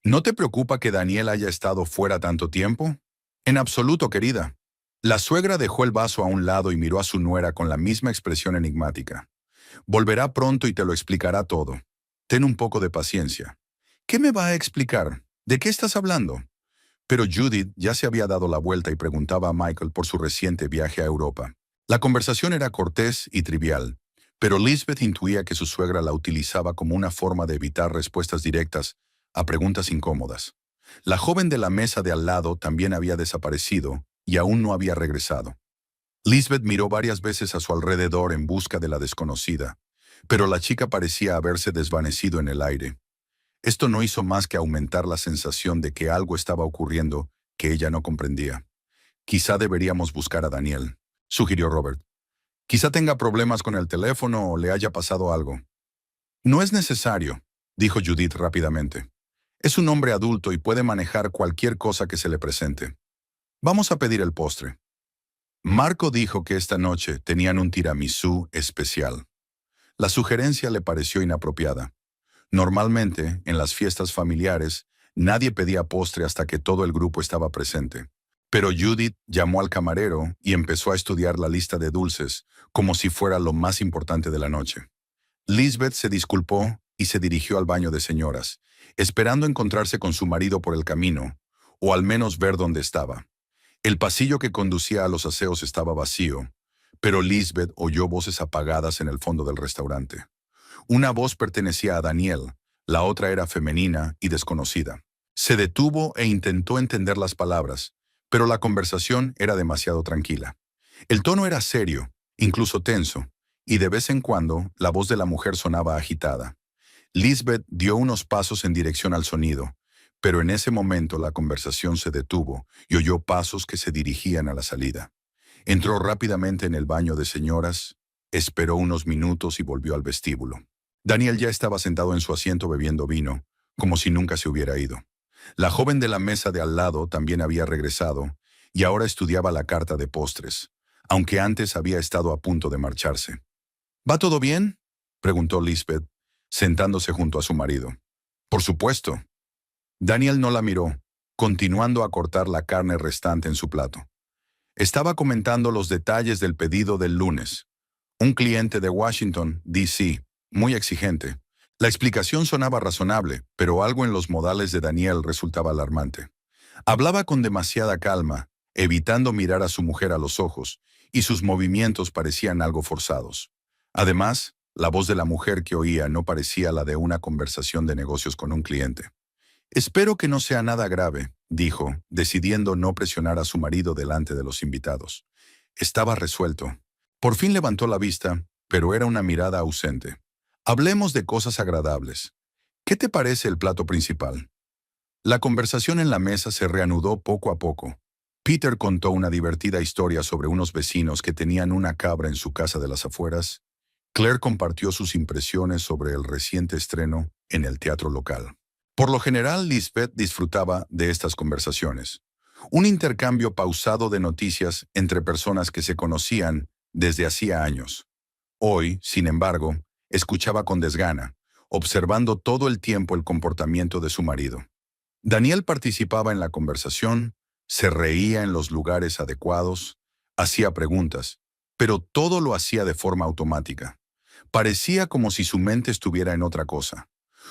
¿no te preocupa que Daniel haya estado fuera tanto tiempo? En absoluto, querida. La suegra dejó el vaso a un lado y miró a su nuera con la misma expresión enigmática. Volverá pronto y te lo explicará todo. Ten un poco de paciencia. ¿Qué me va a explicar? ¿De qué estás hablando? Pero Judith ya se había dado la vuelta y preguntaba a Michael por su reciente viaje a Europa. La conversación era cortés y trivial, pero Lisbeth intuía que su suegra la utilizaba como una forma de evitar respuestas directas a preguntas incómodas. La joven de la mesa de al lado también había desaparecido y aún no había regresado. Lisbeth miró varias veces a su alrededor en busca de la desconocida, pero la chica parecía haberse desvanecido en el aire. Esto no hizo más que aumentar la sensación de que algo estaba ocurriendo que ella no comprendía. Quizá deberíamos buscar a Daniel, sugirió Robert. Quizá tenga problemas con el teléfono o le haya pasado algo. No es necesario, dijo Judith rápidamente. Es un hombre adulto y puede manejar cualquier cosa que se le presente. Vamos a pedir el postre. Marco dijo que esta noche tenían un tiramisú especial. La sugerencia le pareció inapropiada. Normalmente, en las fiestas familiares, nadie pedía postre hasta que todo el grupo estaba presente. Pero Judith llamó al camarero y empezó a estudiar la lista de dulces, como si fuera lo más importante de la noche. Lisbeth se disculpó y se dirigió al baño de señoras, esperando encontrarse con su marido por el camino, o al menos ver dónde estaba. El pasillo que conducía a los aseos estaba vacío, pero Lisbeth oyó voces apagadas en el fondo del restaurante. Una voz pertenecía a Daniel, la otra era femenina y desconocida. Se detuvo e intentó entender las palabras, pero la conversación era demasiado tranquila. El tono era serio, incluso tenso, y de vez en cuando la voz de la mujer sonaba agitada. Lisbeth dio unos pasos en dirección al sonido, pero en ese momento la conversación se detuvo y oyó pasos que se dirigían a la salida. Entró rápidamente en el baño de señoras, esperó unos minutos y volvió al vestíbulo. Daniel ya estaba sentado en su asiento bebiendo vino, como si nunca se hubiera ido. La joven de la mesa de al lado también había regresado y ahora estudiaba la carta de postres, aunque antes había estado a punto de marcharse. ¿Va todo bien?, preguntó Lisbeth, sentándose junto a su marido. Por supuesto. Daniel no la miró, continuando a cortar la carne restante en su plato. Estaba comentando los detalles del pedido del lunes. Un cliente de Washington, D.C., muy exigente. La explicación sonaba razonable, pero algo en los modales de Daniel resultaba alarmante. Hablaba con demasiada calma, evitando mirar a su mujer a los ojos, y sus movimientos parecían algo forzados. Además, la voz de la mujer que oía no parecía la de una conversación de negocios con un cliente. «Espero que no sea nada grave», dijo, decidiendo no presionar a su marido delante de los invitados. Estaba resuelto. Por fin levantó la vista, pero era una mirada ausente. «Hablemos de cosas agradables. ¿Qué te parece el plato principal?» La conversación en la mesa se reanudó poco a poco. Peter contó una divertida historia sobre unos vecinos que tenían una cabra en su casa de las afueras. Claire compartió sus impresiones sobre el reciente estreno en el teatro local. Por lo general, Lisbeth disfrutaba de estas conversaciones. Un intercambio pausado de noticias entre personas que se conocían desde hacía años. Hoy, sin embargo, escuchaba con desgana, observando todo el tiempo el comportamiento de su marido. Daniel participaba en la conversación, se reía en los lugares adecuados, hacía preguntas, pero todo lo hacía de forma automática. Parecía como si su mente estuviera en otra cosa.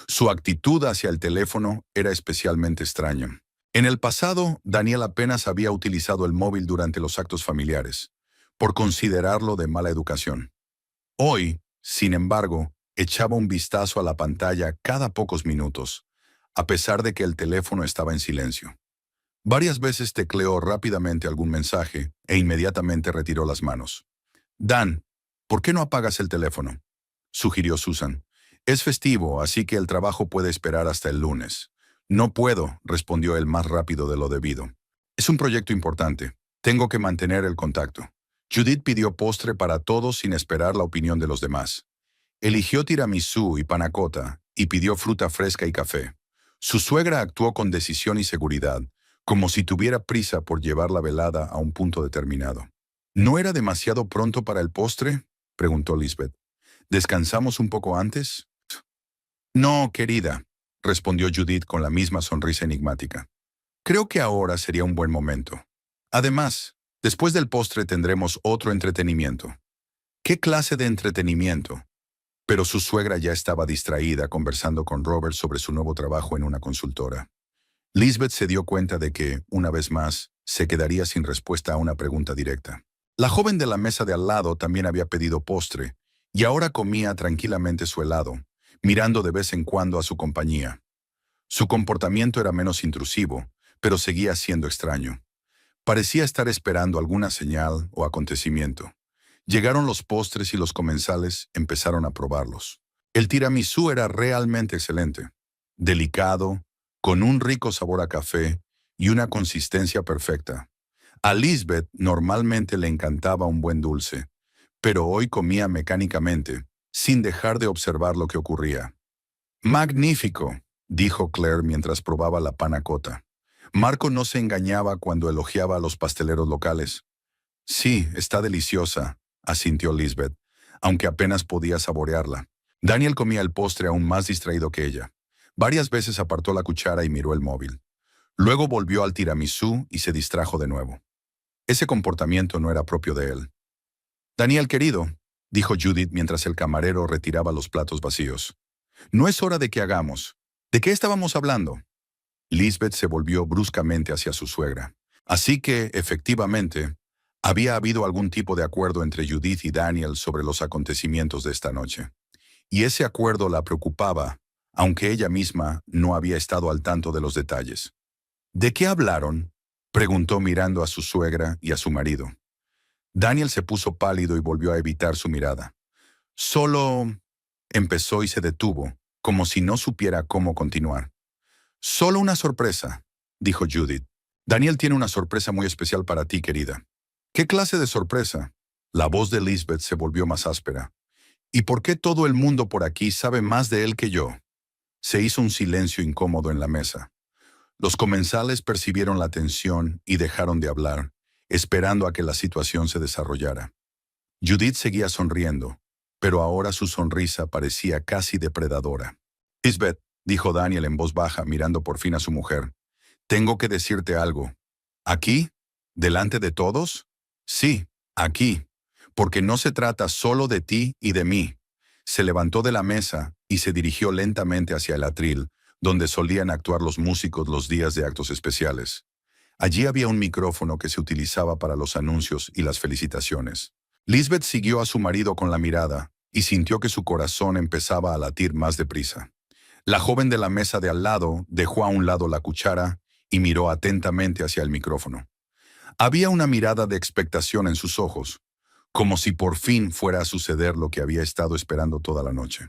Su actitud hacia el teléfono era especialmente extraña. En el pasado, Daniel apenas había utilizado el móvil durante los actos familiares, por considerarlo de mala educación. Hoy, sin embargo, echaba un vistazo a la pantalla cada pocos minutos, a pesar de que el teléfono estaba en silencio. Varias veces tecleó rápidamente algún mensaje e inmediatamente retiró las manos. «Dan, ¿por qué no apagas el teléfono?», sugirió Susan. «Es festivo, así que el trabajo puede esperar hasta el lunes». «No puedo», respondió él más rápido de lo debido. «Es un proyecto importante. Tengo que mantener el contacto». Judith pidió postre para todos sin esperar la opinión de los demás. Eligió tiramisú y panna cotta y pidió fruta fresca y café. Su suegra actuó con decisión y seguridad, como si tuviera prisa por llevar la velada a un punto determinado. «¿No era demasiado pronto para el postre?», preguntó Lisbeth. «¿Descansamos un poco antes?» «No, querida», respondió Judith con la misma sonrisa enigmática. «Creo que ahora sería un buen momento. Además, después del postre tendremos otro entretenimiento». «¿Qué clase de entretenimiento?». Pero su suegra ya estaba distraída conversando con Robert sobre su nuevo trabajo en una consultora. Lisbeth se dio cuenta de que, una vez más, se quedaría sin respuesta a una pregunta directa. La joven de la mesa de al lado también había pedido postre, y ahora comía tranquilamente su helado, mirando de vez en cuando a su compañía. Su comportamiento era menos intrusivo, pero seguía siendo extraño. Parecía estar esperando alguna señal o acontecimiento. Llegaron los postres y los comensales empezaron a probarlos. El tiramisú era realmente excelente, delicado, con un rico sabor a café y una consistencia perfecta. A Lisbeth normalmente le encantaba un buen dulce, pero hoy comía mecánicamente, sin dejar de observar lo que ocurría. «Magnífico», dijo Claire mientras probaba la panna cotta. Marco no se engañaba cuando elogiaba a los pasteleros locales. «Sí, está deliciosa», asintió Lisbeth. aunque apenas podía saborearla. Daniel comía el postre aún más distraído que ella. Varias veces apartó la cuchara y miró el móvil. Luego volvió al tiramisú y se distrajo de nuevo. Ese comportamiento no era propio de él. «Daniel, querido», dijo Judith mientras el camarero retiraba los platos vacíos. «No es hora de que hagamos. ¿De qué estábamos hablando?» Lisbeth se volvió bruscamente hacia su suegra. Así que, efectivamente, había habido algún tipo de acuerdo entre Judith y Daniel sobre los acontecimientos de esta noche. Y ese acuerdo la preocupaba, aunque ella misma no había estado al tanto de los detalles. «¿De qué hablaron?», preguntó mirando a su suegra y a su marido. Daniel se puso pálido y volvió a evitar su mirada. «Solo…», empezó y se detuvo, como si no supiera cómo continuar. «Solo una sorpresa», dijo Judith. «Daniel tiene una sorpresa muy especial para ti, querida». «¿Qué clase de sorpresa?». La voz de Lisbeth se volvió más áspera. «¿Y por qué todo el mundo por aquí sabe más de él que yo?». Se hizo un silencio incómodo en la mesa. Los comensales percibieron la tensión y dejaron de hablar, esperando a que la situación se desarrollara. Judith seguía sonriendo, pero ahora su sonrisa parecía casi depredadora. «Lisbeth», dijo Daniel en voz baja, mirando por fin a su mujer, «tengo que decirte algo». «¿Aquí? ¿Delante de todos?». «Sí, aquí, porque no se trata solo de ti y de mí». Se levantó de la mesa y se dirigió lentamente hacia el atril, donde solían actuar los músicos los días de actos especiales. Allí había un micrófono que se utilizaba para los anuncios y las felicitaciones. Lisbeth siguió a su marido con la mirada y sintió que su corazón empezaba a latir más deprisa. La joven de la mesa de al lado dejó a un lado la cuchara y miró atentamente hacia el micrófono. Había una mirada de expectación en sus ojos, como si por fin fuera a suceder lo que había estado esperando toda la noche.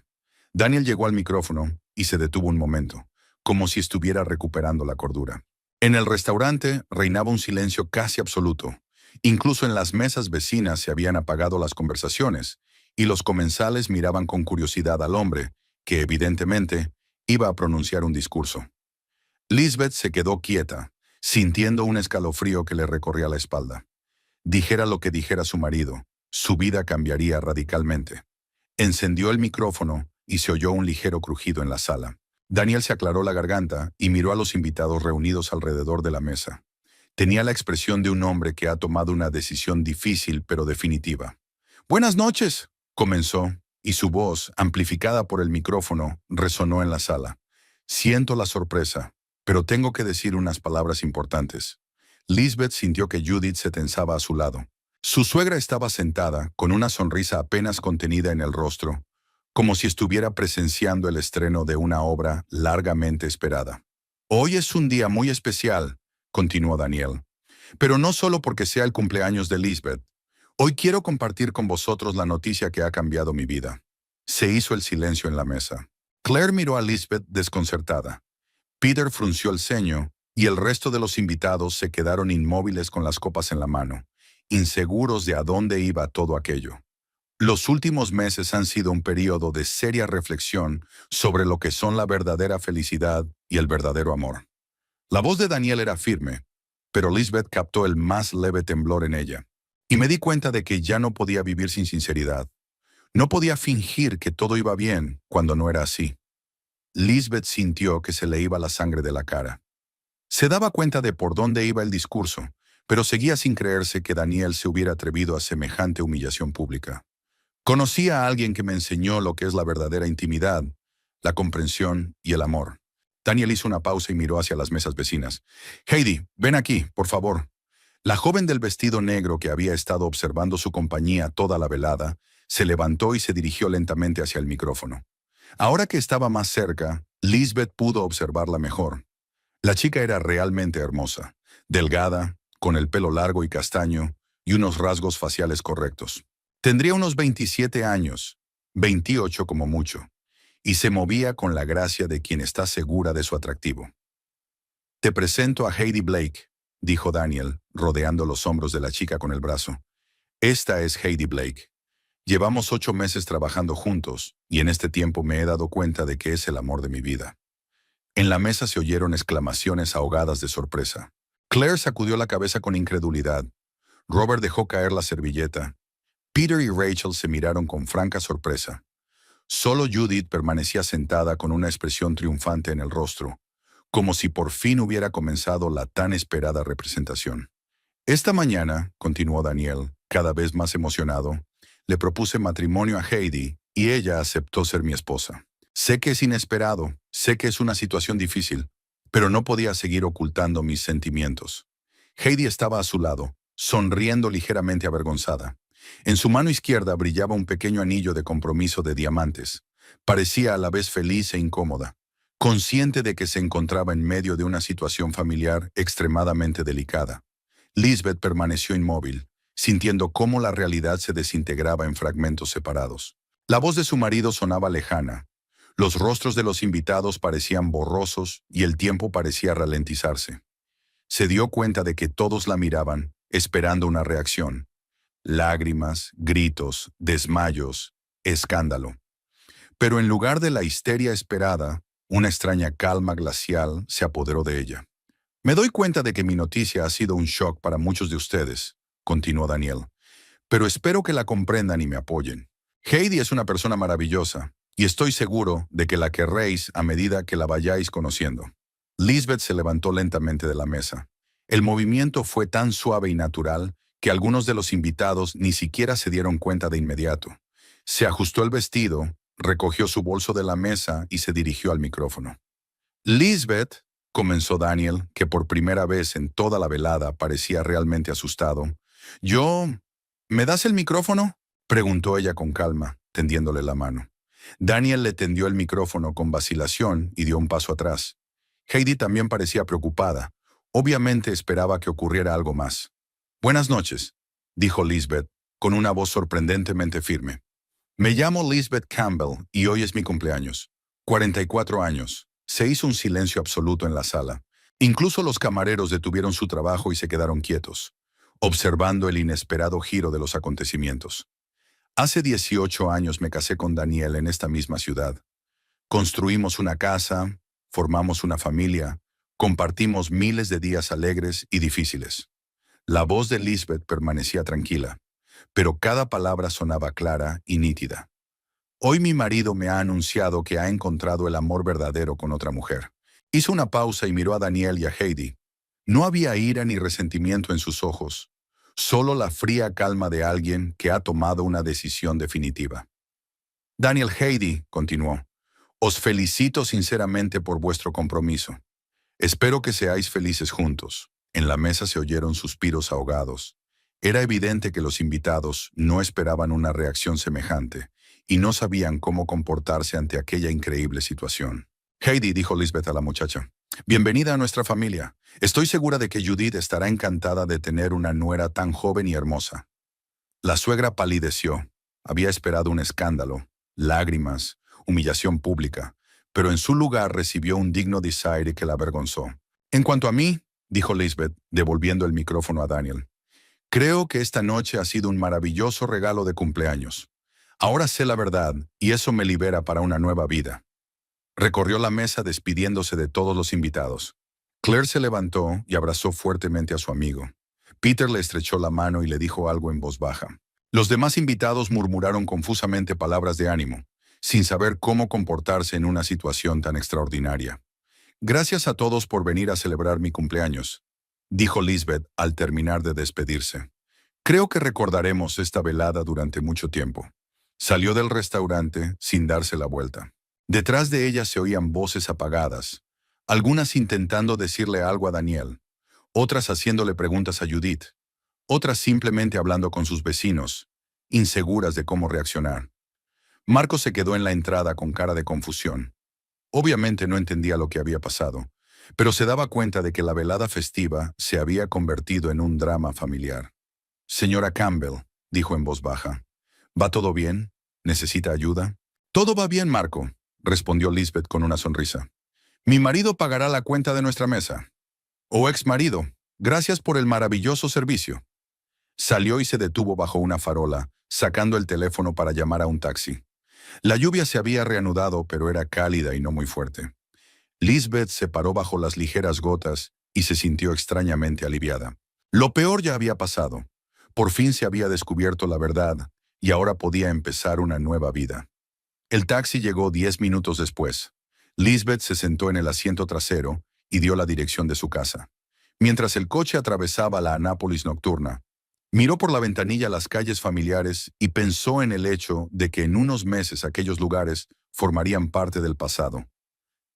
Daniel llegó al micrófono y se detuvo un momento, como si estuviera recuperando la cordura. En el restaurante reinaba un silencio casi absoluto. Incluso en las mesas vecinas se habían apagado las conversaciones, y los comensales miraban con curiosidad al hombre, que evidentemente iba a pronunciar un discurso. Lisbeth se quedó quieta, sintiendo un escalofrío que le recorría la espalda. Dijera lo que dijera su marido, su vida cambiaría radicalmente. Encendió el micrófono y se oyó un ligero crujido en la sala. Daniel se aclaró la garganta y miró a los invitados reunidos alrededor de la mesa. Tenía la expresión de un hombre que ha tomado una decisión difícil pero definitiva. «Buenas noches», comenzó, y su voz, amplificada por el micrófono, resonó en la sala. «Siento la sorpresa, pero tengo que decir unas palabras importantes». Lisbeth sintió que Judith se tensaba a su lado. Su suegra estaba sentada, con una sonrisa apenas contenida en el rostro, como si estuviera presenciando el estreno de una obra largamente esperada. «Hoy es un día muy especial», continuó Daniel, «pero no solo porque sea el cumpleaños de Lisbeth. Hoy quiero compartir con vosotros la noticia que ha cambiado mi vida». Se hizo el silencio en la mesa. Claire miró a Lisbeth desconcertada. Peter frunció el ceño y el resto de los invitados se quedaron inmóviles con las copas en la mano, inseguros de a dónde iba todo aquello. Los últimos meses han sido un período de seria reflexión sobre lo que son la verdadera felicidad y el verdadero amor. La voz de Daniel era firme, pero Lisbeth captó el más leve temblor en ella. Y me di cuenta de que ya no podía vivir sin sinceridad. No podía fingir que todo iba bien cuando no era así. Lisbeth sintió que se le iba la sangre de la cara. Se daba cuenta de por dónde iba el discurso, pero seguía sin creerse que Daniel se hubiera atrevido a semejante humillación pública. «Conocí a alguien que me enseñó lo que es la verdadera intimidad, la comprensión y el amor». Daniel hizo una pausa y miró hacia las mesas vecinas. «Heidi, ven aquí, por favor». La joven del vestido negro que había estado observando su compañía toda la velada, se levantó y se dirigió lentamente hacia el micrófono. Ahora que estaba más cerca, Lisbeth pudo observarla mejor. La chica era realmente hermosa, delgada, con el pelo largo y castaño, y unos rasgos faciales correctos. Tendría unos 27 años, 28 como mucho, y se movía con la gracia de quien está segura de su atractivo. «Te presento a Heidi Blake», dijo Daniel, rodeando los hombros de la chica con el brazo. «Esta es Heidi Blake. Llevamos 8 meses trabajando juntos, y en este tiempo me he dado cuenta de que es el amor de mi vida». En la mesa se oyeron exclamaciones ahogadas de sorpresa. Claire sacudió la cabeza con incredulidad. Robert dejó caer la servilleta. Peter y Rachel se miraron con franca sorpresa. Solo Judith permanecía sentada con una expresión triunfante en el rostro, como si por fin hubiera comenzado la tan esperada representación. Esta mañana, continuó Daniel, cada vez más emocionado, le propuse matrimonio a Heidi y ella aceptó ser mi esposa. Sé que es inesperado, sé que es una situación difícil, pero no podía seguir ocultando mis sentimientos. Heidi estaba a su lado, sonriendo ligeramente avergonzada. En su mano izquierda brillaba un pequeño anillo de compromiso de diamantes. Parecía a la vez feliz e incómoda, consciente de que se encontraba en medio de una situación familiar extremadamente delicada. Lisbeth permaneció inmóvil, sintiendo cómo la realidad se desintegraba en fragmentos separados. La voz de su marido sonaba lejana. Los rostros de los invitados parecían borrosos y el tiempo parecía ralentizarse. Se dio cuenta de que todos la miraban, esperando una reacción. Lágrimas, gritos, desmayos, escándalo. Pero en lugar de la histeria esperada, una extraña calma glacial se apoderó de ella. Me doy cuenta de que mi noticia ha sido un shock para muchos de ustedes, continuó Daniel, pero espero que la comprendan y me apoyen. Heidi es una persona maravillosa, y estoy seguro de que la querréis a medida que la vayáis conociendo. Lisbeth se levantó lentamente de la mesa. El movimiento fue tan suave y natural que algunos de los invitados ni siquiera se dieron cuenta de inmediato. Se ajustó el vestido, recogió su bolso de la mesa y se dirigió al micrófono. Lisbeth, comenzó Daniel, que por primera vez en toda la velada parecía realmente asustado. ¿Me das el micrófono?, preguntó ella con calma, tendiéndole la mano. Daniel le tendió el micrófono con vacilación y dio un paso atrás. Heidi también parecía preocupada. Obviamente esperaba que ocurriera algo más. «Buenas noches», dijo Lisbeth, con una voz sorprendentemente firme. «Me llamo Lisbeth Campbell y hoy es mi cumpleaños. 44 años». Se hizo un silencio absoluto en la sala. Incluso los camareros detuvieron su trabajo y se quedaron quietos, observando el inesperado giro de los acontecimientos. Hace 18 años me casé con Daniel en esta misma ciudad. Construimos una casa, formamos una familia, compartimos miles de días alegres y difíciles. La voz de Lisbeth permanecía tranquila, pero cada palabra sonaba clara y nítida. Hoy mi marido me ha anunciado que ha encontrado el amor verdadero con otra mujer. Hizo una pausa y miró a Daniel y a Heidi. No había ira ni resentimiento en sus ojos, solo la fría calma de alguien que ha tomado una decisión definitiva. Daniel, Heidi, continuó, os felicito sinceramente por vuestro compromiso. Espero que seáis felices juntos. En la mesa se oyeron suspiros ahogados. Era evidente que los invitados no esperaban una reacción semejante y no sabían cómo comportarse ante aquella increíble situación. Heidi, dijo Lisbeth a la muchacha, bienvenida a nuestra familia. Estoy segura de que Judith estará encantada de tener una nuera tan joven y hermosa. La suegra palideció. Había esperado un escándalo, lágrimas, humillación pública, pero en su lugar recibió un digno desaire que la avergonzó. En cuanto a mí, dijo Lisbeth, devolviendo el micrófono a Daniel, creo que esta noche ha sido un maravilloso regalo de cumpleaños. Ahora sé la verdad y eso me libera para una nueva vida. Recorrió la mesa despidiéndose de todos los invitados. Claire se levantó y abrazó fuertemente a su amigo. Peter le estrechó la mano y le dijo algo en voz baja. Los demás invitados murmuraron confusamente palabras de ánimo, sin saber cómo comportarse en una situación tan extraordinaria. Gracias a todos por venir a celebrar mi cumpleaños, dijo Lisbeth al terminar de despedirse. Creo que recordaremos esta velada durante mucho tiempo. Salió del restaurante sin darse la vuelta. Detrás de ella se oían voces apagadas, algunas intentando decirle algo a Daniel, otras haciéndole preguntas a Judith, otras simplemente hablando con sus vecinos, inseguras de cómo reaccionar. Marco se quedó en la entrada con cara de confusión. Obviamente no entendía lo que había pasado, pero se daba cuenta de que la velada festiva se había convertido en un drama familiar. «Señora Campbell», dijo en voz baja, «¿va todo bien? ¿Necesita ayuda?» «Todo va bien, Marco», respondió Lisbeth con una sonrisa. «Mi marido pagará la cuenta de nuestra mesa». «Oh, ex marido, gracias por el maravilloso servicio». Salió y se detuvo bajo una farola, sacando el teléfono para llamar a un taxi. La lluvia se había reanudado, pero era cálida y no muy fuerte. Lisbeth se paró bajo las ligeras gotas y se sintió extrañamente aliviada. Lo peor ya había pasado. Por fin se había descubierto la verdad, y ahora podía empezar una nueva vida. El taxi llegó 10 minutos después. Lisbeth se sentó en el asiento trasero y dio la dirección de su casa. Mientras el coche atravesaba la Anápolis nocturna, miró por la ventanilla las calles familiares y pensó en el hecho de que en unos meses aquellos lugares formarían parte del pasado.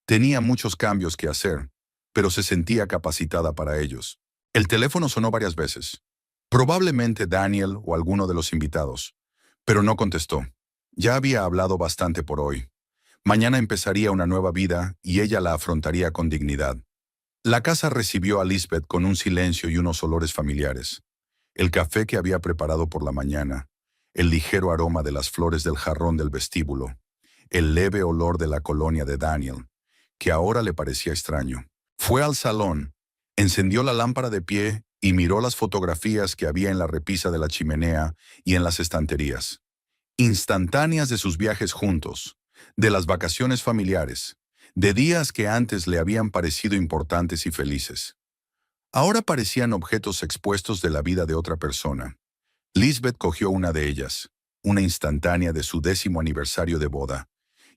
Tenía muchos cambios que hacer, pero se sentía capacitada para ellos. El teléfono sonó varias veces. Probablemente Daniel o alguno de los invitados, pero no contestó. Ya había hablado bastante por hoy. Mañana empezaría una nueva vida y ella la afrontaría con dignidad. La casa recibió a Lisbeth con un silencio y unos olores familiares. El café que había preparado por la mañana, el ligero aroma de las flores del jarrón del vestíbulo, el leve olor de la colonia de Daniel, que ahora le parecía extraño. Fue al salón, encendió la lámpara de pie y miró las fotografías que había en la repisa de la chimenea y en las estanterías. Instantáneas de sus viajes juntos, de las vacaciones familiares, de días que antes le habían parecido importantes y felices. Ahora parecían objetos expuestos de la vida de otra persona. Lisbeth cogió una de ellas, una instantánea de su 10º aniversario de boda,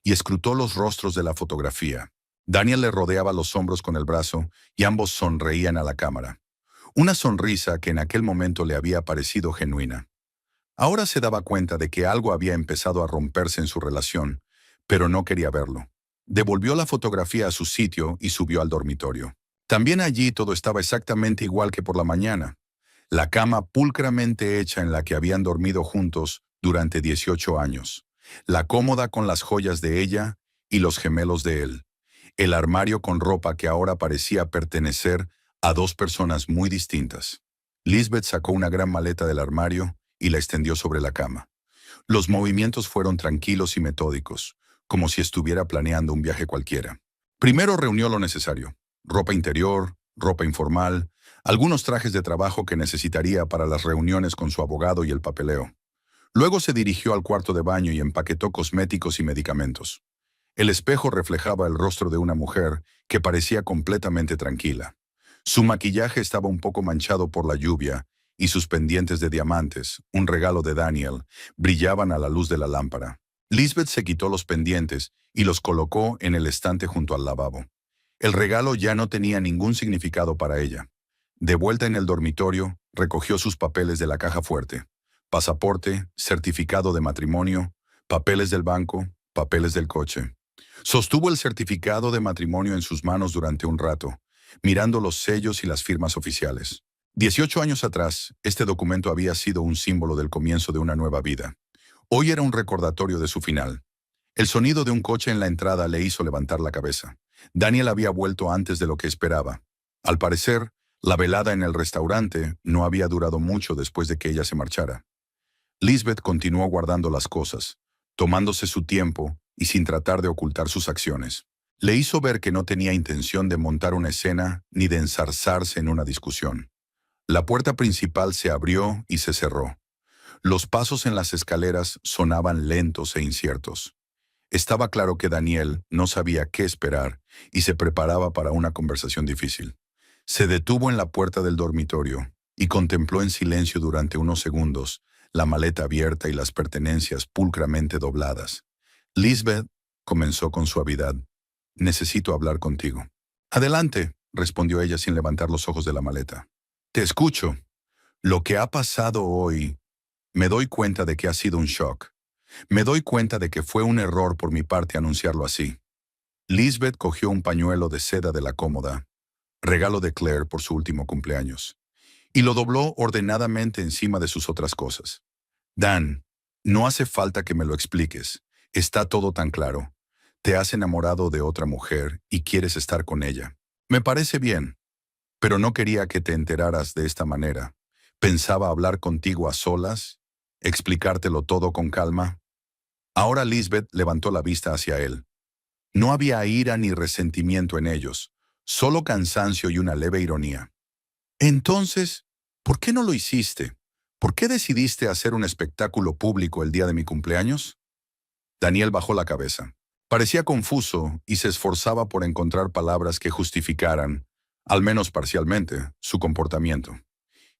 y escrutó los rostros de la fotografía. Daniel le rodeaba los hombros con el brazo y ambos sonreían a la cámara. Una sonrisa que en aquel momento le había parecido genuina. Ahora se daba cuenta de que algo había empezado a romperse en su relación, pero no quería verlo. Devolvió la fotografía a su sitio y subió al dormitorio. También allí todo estaba exactamente igual que por la mañana. La cama pulcramente hecha en la que habían dormido juntos durante 18 años. La cómoda con las joyas de ella y los gemelos de él. El armario con ropa que ahora parecía pertenecer a dos personas muy distintas. Lisbeth sacó una gran maleta del armario y la extendió sobre la cama. Los movimientos fueron tranquilos y metódicos, como si estuviera planeando un viaje cualquiera. Primero reunió lo necesario: ropa interior, ropa informal, algunos trajes de trabajo que necesitaría para las reuniones con su abogado y el papeleo. Luego se dirigió al cuarto de baño y empaquetó cosméticos y medicamentos. El espejo reflejaba el rostro de una mujer que parecía completamente tranquila. Su maquillaje estaba un poco manchado por la lluvia y sus pendientes de diamantes, un regalo de Daniel, brillaban a la luz de la lámpara. Lisbeth se quitó los pendientes y los colocó en el estante junto al lavabo. El regalo ya no tenía ningún significado para ella. De vuelta en el dormitorio, recogió sus papeles de la caja fuerte: pasaporte, certificado de matrimonio, papeles del banco, papeles del coche. Sostuvo el certificado de matrimonio en sus manos durante un rato, mirando los sellos y las firmas oficiales. 18 años atrás, este documento había sido un símbolo del comienzo de una nueva vida. Hoy era un recordatorio de su final. El sonido de un coche en la entrada le hizo levantar la cabeza. Daniel había vuelto antes de lo que esperaba. Al parecer, la velada en el restaurante no había durado mucho después de que ella se marchara. Lisbeth continuó guardando las cosas, tomándose su tiempo y sin tratar de ocultar sus acciones. Le hizo ver que no tenía intención de montar una escena ni de enzarzarse en una discusión. La puerta principal se abrió y se cerró. Los pasos en las escaleras sonaban lentos e inciertos. Estaba claro que Daniel no sabía qué esperar y se preparaba para una conversación difícil. Se detuvo en la puerta del dormitorio y contempló en silencio durante unos segundos la maleta abierta y las pertenencias pulcramente dobladas. Lisbeth, comenzó con suavidad, necesito hablar contigo. Adelante, respondió ella sin levantar los ojos de la maleta. Te escucho. Lo que ha pasado hoy, me doy cuenta de que ha sido un shock. Me doy cuenta de que fue un error por mi parte anunciarlo así. Lisbeth cogió un pañuelo de seda de la cómoda, regalo de Claire por su último cumpleaños, y lo dobló ordenadamente encima de sus otras cosas. Dan, no hace falta que me lo expliques. Está todo tan claro. Te has enamorado de otra mujer y quieres estar con ella. Me parece bien, pero no quería que te enteraras de esta manera. Pensaba hablar contigo a solas, explicártelo todo con calma. Ahora Lisbeth levantó la vista hacia él. No había ira ni resentimiento en ellos, solo cansancio y una leve ironía. Entonces, ¿por qué no lo hiciste? ¿Por qué decidiste hacer un espectáculo público el día de mi cumpleaños? Daniel bajó la cabeza. Parecía confuso y se esforzaba por encontrar palabras que justificaran, al menos parcialmente, su comportamiento.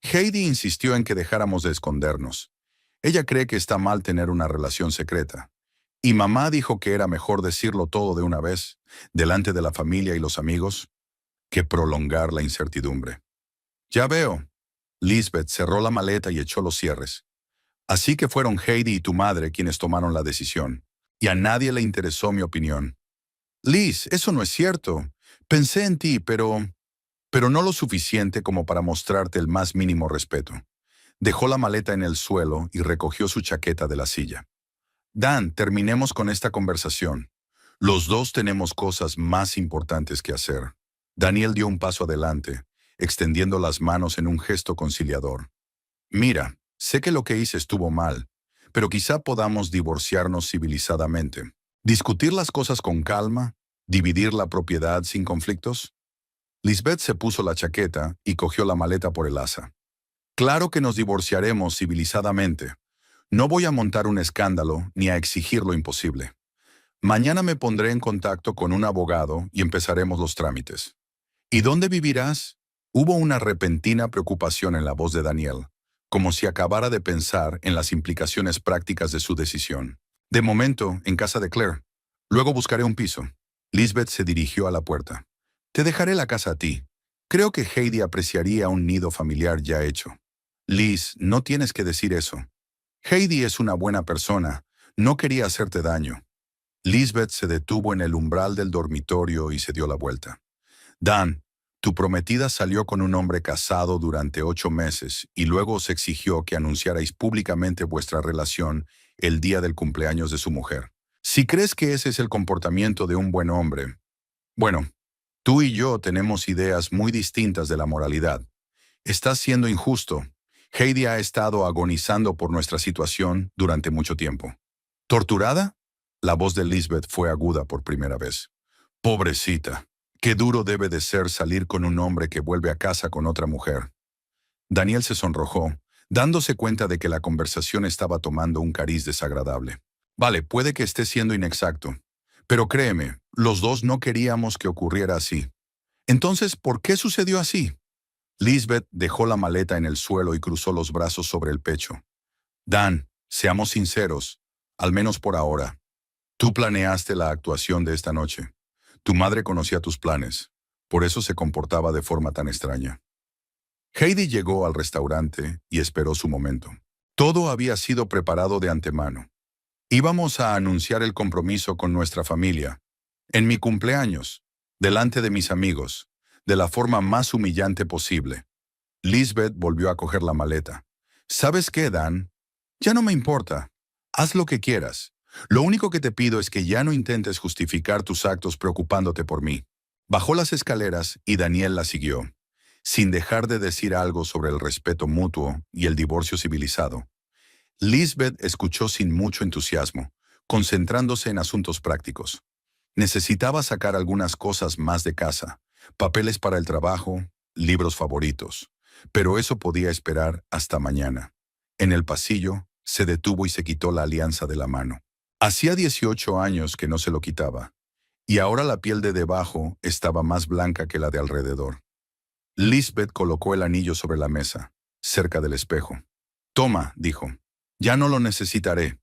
Heidi insistió en que dejáramos de escondernos. Ella cree que está mal tener una relación secreta. Y mamá dijo que era mejor decirlo todo de una vez, delante de la familia y los amigos, que prolongar la incertidumbre. Ya veo. Lisbeth cerró la maleta y echó los cierres. Así que fueron Heidi y tu madre quienes tomaron la decisión. Y a nadie le interesó mi opinión. Liz, eso no es cierto. Pensé en ti, pero no lo suficiente como para mostrarte el más mínimo respeto. Dejó la maleta en el suelo y recogió su chaqueta de la silla. Dan, terminemos con esta conversación. Los dos tenemos cosas más importantes que hacer. Daniel dio un paso adelante, extendiendo las manos en un gesto conciliador. Mira, sé que lo que hice estuvo mal, pero quizá podamos divorciarnos civilizadamente. Discutir las cosas con calma, dividir la propiedad sin conflictos. Lisbeth se puso la chaqueta y cogió la maleta por el asa. Claro que nos divorciaremos civilizadamente. No voy a montar un escándalo ni a exigir lo imposible. Mañana me pondré en contacto con un abogado y empezaremos los trámites. ¿Y dónde vivirás? Hubo una repentina preocupación en la voz de Daniel, como si acabara de pensar en las implicaciones prácticas de su decisión. De momento, en casa de Claire. Luego buscaré un piso. Lisbeth se dirigió a la puerta. Te dejaré la casa a ti. Creo que Heidi apreciaría un nido familiar ya hecho. Liz, no tienes que decir eso. Heidi es una buena persona. No quería hacerte daño. Lisbeth se detuvo en el umbral del dormitorio y se dio la vuelta. Dan, tu prometida salió con un hombre casado durante 8 meses y luego os exigió que anunciarais públicamente vuestra relación el día del cumpleaños de su mujer. Si crees que ese es el comportamiento de un buen hombre, bueno, tú y yo tenemos ideas muy distintas de la moralidad. Estás siendo injusto. Heidi ha estado agonizando por nuestra situación durante mucho tiempo. ¿Torturada? La voz de Lisbeth fue aguda por primera vez. Pobrecita. Qué duro debe de ser salir con un hombre que vuelve a casa con otra mujer. Daniel se sonrojó, dándose cuenta de que la conversación estaba tomando un cariz desagradable. Vale, puede que esté siendo inexacto, pero créeme, los dos no queríamos que ocurriera así. Entonces, ¿por qué sucedió así? Lisbeth dejó la maleta en el suelo y cruzó los brazos sobre el pecho. Dan, seamos sinceros, al menos por ahora. Tú planeaste la actuación de esta noche. Tu madre conocía tus planes, por eso se comportaba de forma tan extraña. Heidi llegó al restaurante y esperó su momento. Todo había sido preparado de antemano. Íbamos a anunciar el compromiso con nuestra familia, en mi cumpleaños, delante de mis amigos, de la forma más humillante posible. Lisbeth volvió a coger la maleta. ¿Sabes qué, Dan? Ya no me importa. Haz lo que quieras. Lo único que te pido es que ya no intentes justificar tus actos preocupándote por mí. Bajó las escaleras y Daniel la siguió, sin dejar de decir algo sobre el respeto mutuo y el divorcio civilizado. Lisbeth escuchó sin mucho entusiasmo, concentrándose en asuntos prácticos. Necesitaba sacar algunas cosas más de casa, papeles para el trabajo, libros favoritos. Pero eso podía esperar hasta mañana. En el pasillo, se detuvo y se quitó la alianza de la mano. Hacía 18 años que no se lo quitaba, y ahora la piel de debajo estaba más blanca que la de alrededor. Lisbeth colocó el anillo sobre la mesa, cerca del espejo. Toma, dijo. Ya no lo necesitaré.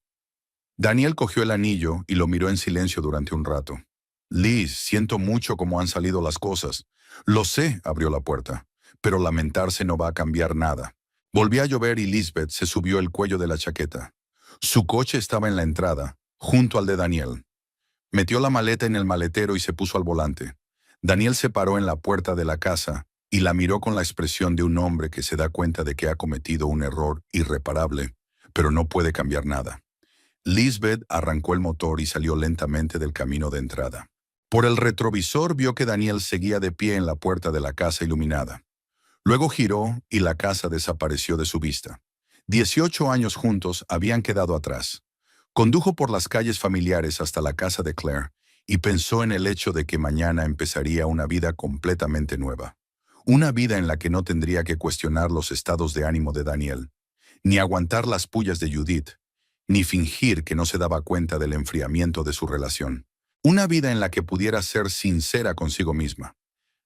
Daniel cogió el anillo y lo miró en silencio durante un rato. Liz, siento mucho cómo han salido las cosas. Lo sé, abrió la puerta, pero lamentarse no va a cambiar nada. Volvió a llover y Lisbeth se subió el cuello de la chaqueta. Su coche estaba en la entrada, junto al de Daniel. Metió la maleta en el maletero y se puso al volante. Daniel se paró en la puerta de la casa y la miró con la expresión de un hombre que se da cuenta de que ha cometido un error irreparable, pero no puede cambiar nada. Lisbeth arrancó el motor y salió lentamente del camino de entrada. Por el retrovisor vio que Daniel seguía de pie en la puerta de la casa iluminada. Luego giró y la casa desapareció de su vista. 18 años juntos habían quedado atrás. Condujo por las calles familiares hasta la casa de Claire y pensó en el hecho de que mañana empezaría una vida completamente nueva. Una vida en la que no tendría que cuestionar los estados de ánimo de Daniel, ni aguantar las pullas de Judith, ni fingir que no se daba cuenta del enfriamiento de su relación. Una vida en la que pudiera ser sincera consigo misma.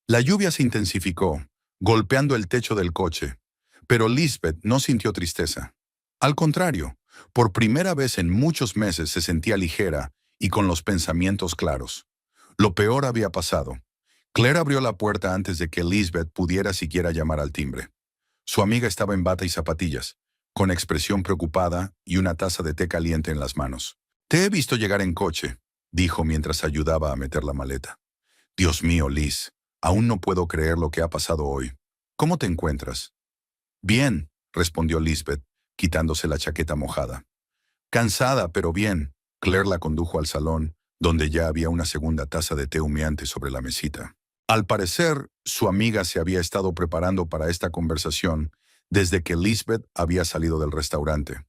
La lluvia se intensificó, golpeando el techo del coche, pero Lisbeth no sintió tristeza. Al contrario, Por primera vez en muchos meses se sentía ligera y con los pensamientos claros. Lo peor había pasado. Claire abrió la puerta antes de que Lisbeth pudiera siquiera llamar al timbre. Su amiga estaba en bata y zapatillas, con expresión preocupada y una taza de té caliente en las manos. «Te he visto llegar en coche», dijo mientras ayudaba a meter la maleta. «Dios mío, Liz, aún no puedo creer lo que ha pasado hoy. ¿Cómo te encuentras?» «Bien», respondió Lisbeth, quitándose la chaqueta mojada. «Cansada, pero bien». Claire la condujo al salón, donde ya había una segunda taza de té humeante sobre la mesita. Al parecer, su amiga se había estado preparando para esta conversación desde que Lisbeth había salido del restaurante.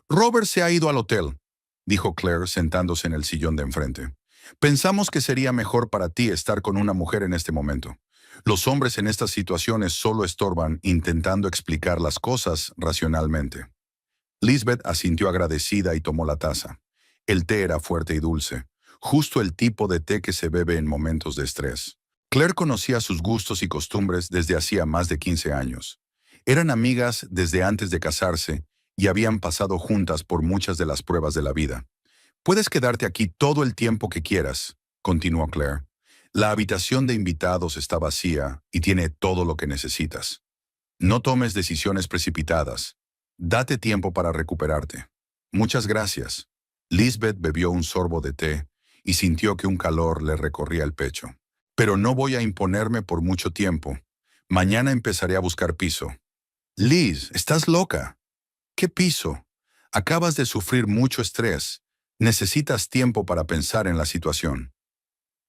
«Robert se ha ido al hotel», dijo Claire sentándose en el sillón de enfrente. «Pensamos que sería mejor para ti estar con una mujer en este momento. Los hombres en estas situaciones solo estorban intentando explicar las cosas racionalmente». Lisbeth asintió agradecida y tomó la taza. El té era fuerte y dulce, justo el tipo de té que se bebe en momentos de estrés. Claire conocía sus gustos y costumbres desde hacía más de 15 años. Eran amigas desde antes de casarse y habían pasado juntas por muchas de las pruebas de la vida. «Puedes quedarte aquí todo el tiempo que quieras», continuó Claire. «La habitación de invitados está vacía y tiene todo lo que necesitas. No tomes decisiones precipitadas. Date tiempo para recuperarte». «Muchas gracias». Lisbeth bebió un sorbo de té y sintió que un calor le recorría el pecho. «Pero no voy a imponerme por mucho tiempo. Mañana empezaré a buscar piso». «Liz, estás loca». «¿Qué piso? Acabas de sufrir mucho estrés. Necesitas tiempo para pensar en la situación».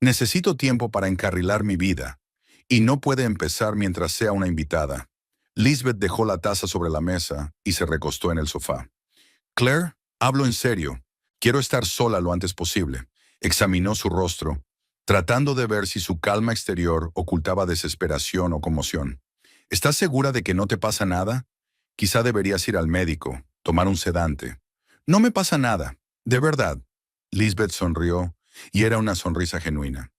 «Necesito tiempo para encarrilar mi vida. Y no puede empezar mientras sea una invitada». Lisbeth dejó la taza sobre la mesa y se recostó en el sofá. «Claire, hablo en serio. Quiero estar sola lo antes posible». Examinó su rostro, tratando de ver si su calma exterior ocultaba desesperación o conmoción. «¿Estás segura de que no te pasa nada? Quizá deberías ir al médico, tomar un sedante». «No me pasa nada, de verdad». Lisbeth sonrió, y era una sonrisa genuina.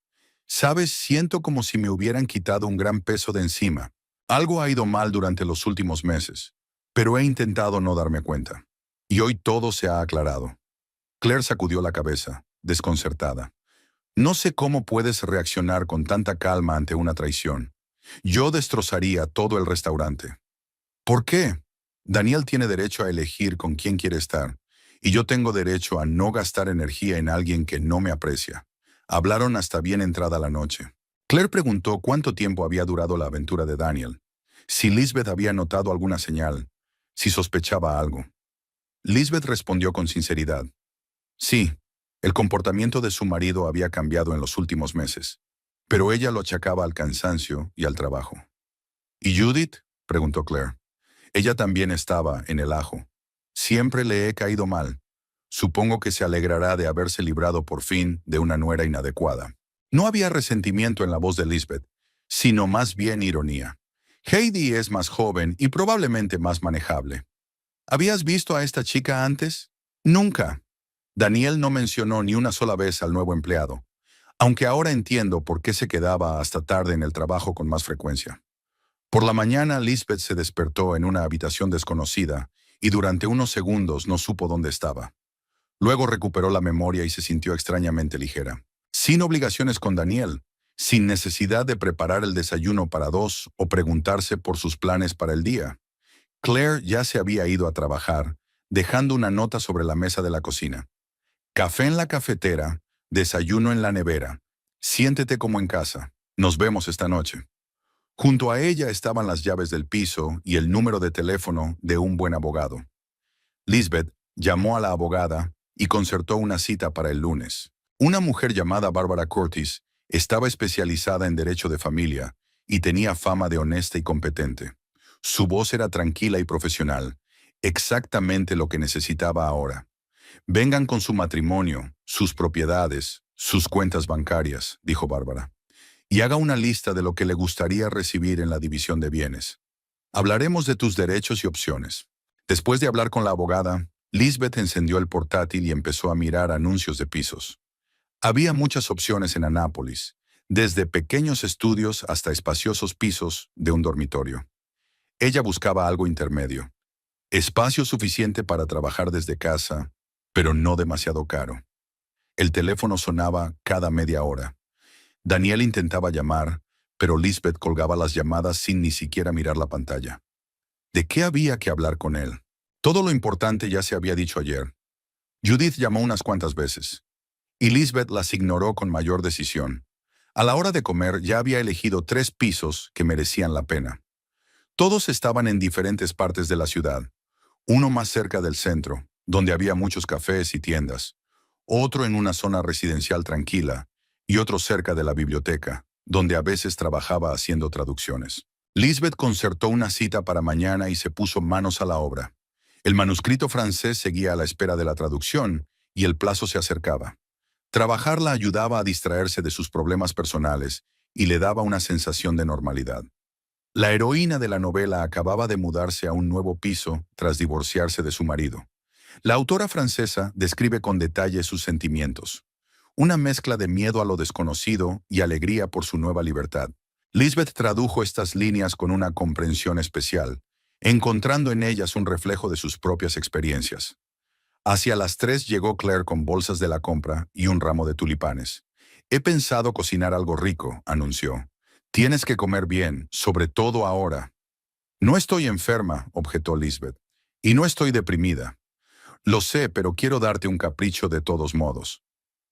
«Sabes, siento como si me hubieran quitado un gran peso de encima. Algo ha ido mal durante los últimos meses, pero he intentado no darme cuenta. Y hoy todo se ha aclarado». Claire sacudió la cabeza, desconcertada. «No sé cómo puedes reaccionar con tanta calma ante una traición. Yo destrozaría todo el restaurante». «¿Por qué?» «Daniel tiene derecho a elegir con quién quiere estar, y yo tengo derecho a no gastar energía en alguien que no me aprecia». Hablaron hasta bien entrada la noche. Claire preguntó cuánto tiempo había durado la aventura de Daniel, si Lisbeth había notado alguna señal, si sospechaba algo. Lisbeth respondió con sinceridad. Sí, el comportamiento de su marido había cambiado en los últimos meses, pero ella lo achacaba al cansancio y al trabajo. «¿Y Judith?», preguntó Claire. «Ella también estaba en el ajo. Siempre le he caído mal. Supongo que se alegrará de haberse librado por fin de una nuera inadecuada». No había resentimiento en la voz de Lisbeth, sino más bien ironía. «Heidi es más joven y probablemente más manejable». «¿Habías visto a esta chica antes?» «Nunca». Daniel no mencionó ni una sola vez al nuevo empleado, aunque ahora entiendo por qué se quedaba hasta tarde en el trabajo con más frecuencia. Por la mañana, Lisbeth se despertó en una habitación desconocida y durante unos segundos no supo dónde estaba. Luego recuperó la memoria y se sintió extrañamente ligera. Sin obligaciones con Daniel, sin necesidad de preparar el desayuno para dos o preguntarse por sus planes para el día. Claire ya se había ido a trabajar, dejando una nota sobre la mesa de la cocina. «Café en la cafetera, desayuno en la nevera. Siéntete como en casa. Nos vemos esta noche». Junto a ella estaban las llaves del piso y el número de teléfono de un buen abogado. Lisbeth llamó a la abogada y concertó una cita para el lunes. Una mujer llamada Barbara Curtis estaba especializada en derecho de familia y tenía fama de honesta y competente. Su voz era tranquila y profesional, exactamente lo que necesitaba ahora. «Vengan con su matrimonio, sus propiedades, sus cuentas bancarias», dijo Bárbara, «y haga una lista de lo que le gustaría recibir en la división de bienes. Hablaremos de tus derechos y opciones». Después de hablar con la abogada, Lisbeth encendió el portátil y empezó a mirar anuncios de pisos. Había muchas opciones en Anápolis, desde pequeños estudios hasta espaciosos pisos de un dormitorio. Ella buscaba algo intermedio. Espacio suficiente para trabajar desde casa, pero no demasiado caro. El teléfono sonaba cada media hora. Daniel intentaba llamar, pero Lisbeth colgaba las llamadas sin ni siquiera mirar la pantalla. ¿De qué había que hablar con él? Todo lo importante ya se había dicho ayer. Judith llamó unas cuantas veces, y Lisbeth las ignoró con mayor decisión. A la hora de comer ya había elegido 3 pisos que merecían la pena. Todos estaban en diferentes partes de la ciudad. Uno más cerca del centro, donde había muchos cafés y tiendas. Otro en una zona residencial tranquila, y otro cerca de la biblioteca, donde a veces trabajaba haciendo traducciones. Lisbeth concertó una cita para mañana y se puso manos a la obra. El manuscrito francés seguía a la espera de la traducción, y el plazo se acercaba. Trabajar la ayudaba a distraerse de sus problemas personales y le daba una sensación de normalidad. La heroína de la novela acababa de mudarse a un nuevo piso tras divorciarse de su marido. La autora francesa describe con detalle sus sentimientos. Una mezcla de miedo a lo desconocido y alegría por su nueva libertad. Lisbeth tradujo estas líneas con una comprensión especial, encontrando en ellas un reflejo de sus propias experiencias. Hacia las 3 llegó Claire con bolsas de la compra y un ramo de tulipanes. «He pensado cocinar algo rico», anunció. «Tienes que comer bien, sobre todo ahora». «No estoy enferma», objetó Lisbeth. «Y no estoy deprimida». «Lo sé, pero quiero darte un capricho de todos modos».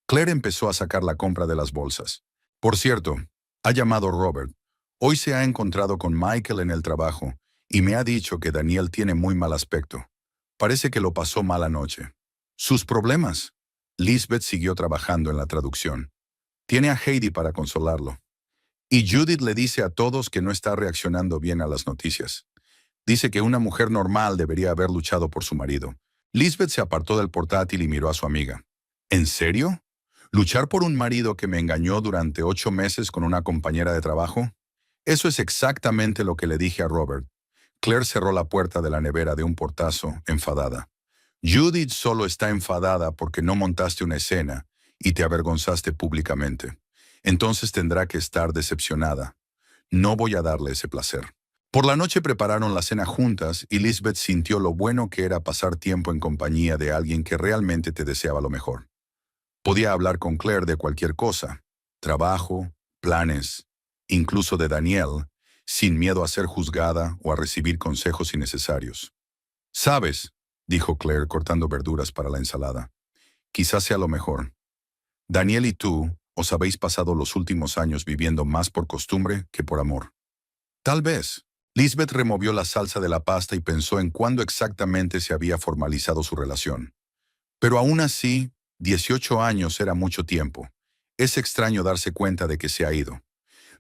Claire empezó a sacar la compra de las bolsas. «Por cierto, ha llamado Robert. Hoy se ha encontrado con Michael en el trabajo y me ha dicho que Daniel tiene muy mal aspecto. Parece que lo pasó mal anoche». «¿Sus problemas?» Lisbeth siguió trabajando en la traducción. «Tiene a Heidi para consolarlo. Y Judith le dice a todos que no está reaccionando bien a las noticias. Dice que una mujer normal debería haber luchado por su marido». Lisbeth se apartó del portátil y miró a su amiga. «¿En serio? ¿Luchar por un marido que me engañó durante 8 meses con una compañera de trabajo? Eso es exactamente lo que le dije a Robert». Claire cerró la puerta de la nevera de un portazo, enfadada. «Judith solo está enfadada porque no montaste una escena y te avergonzaste públicamente. Entonces tendrá que estar decepcionada. No voy a darle ese placer». Por la noche prepararon la cena juntas y Lisbeth sintió lo bueno que era pasar tiempo en compañía de alguien que realmente te deseaba lo mejor. Podía hablar con Claire de cualquier cosa, trabajo, planes, incluso de Daniel, sin miedo a ser juzgada o a recibir consejos innecesarios. «¿Sabes?», dijo Claire cortando verduras para la ensalada. «Quizás sea lo mejor. Daniel y tú os habéis pasado los últimos años viviendo más por costumbre que por amor». «Tal vez». Lisbeth removió la salsa de la pasta y pensó en cuándo exactamente se había formalizado su relación. Pero aún así, 18 años era mucho tiempo. Es extraño darse cuenta de que se ha ido.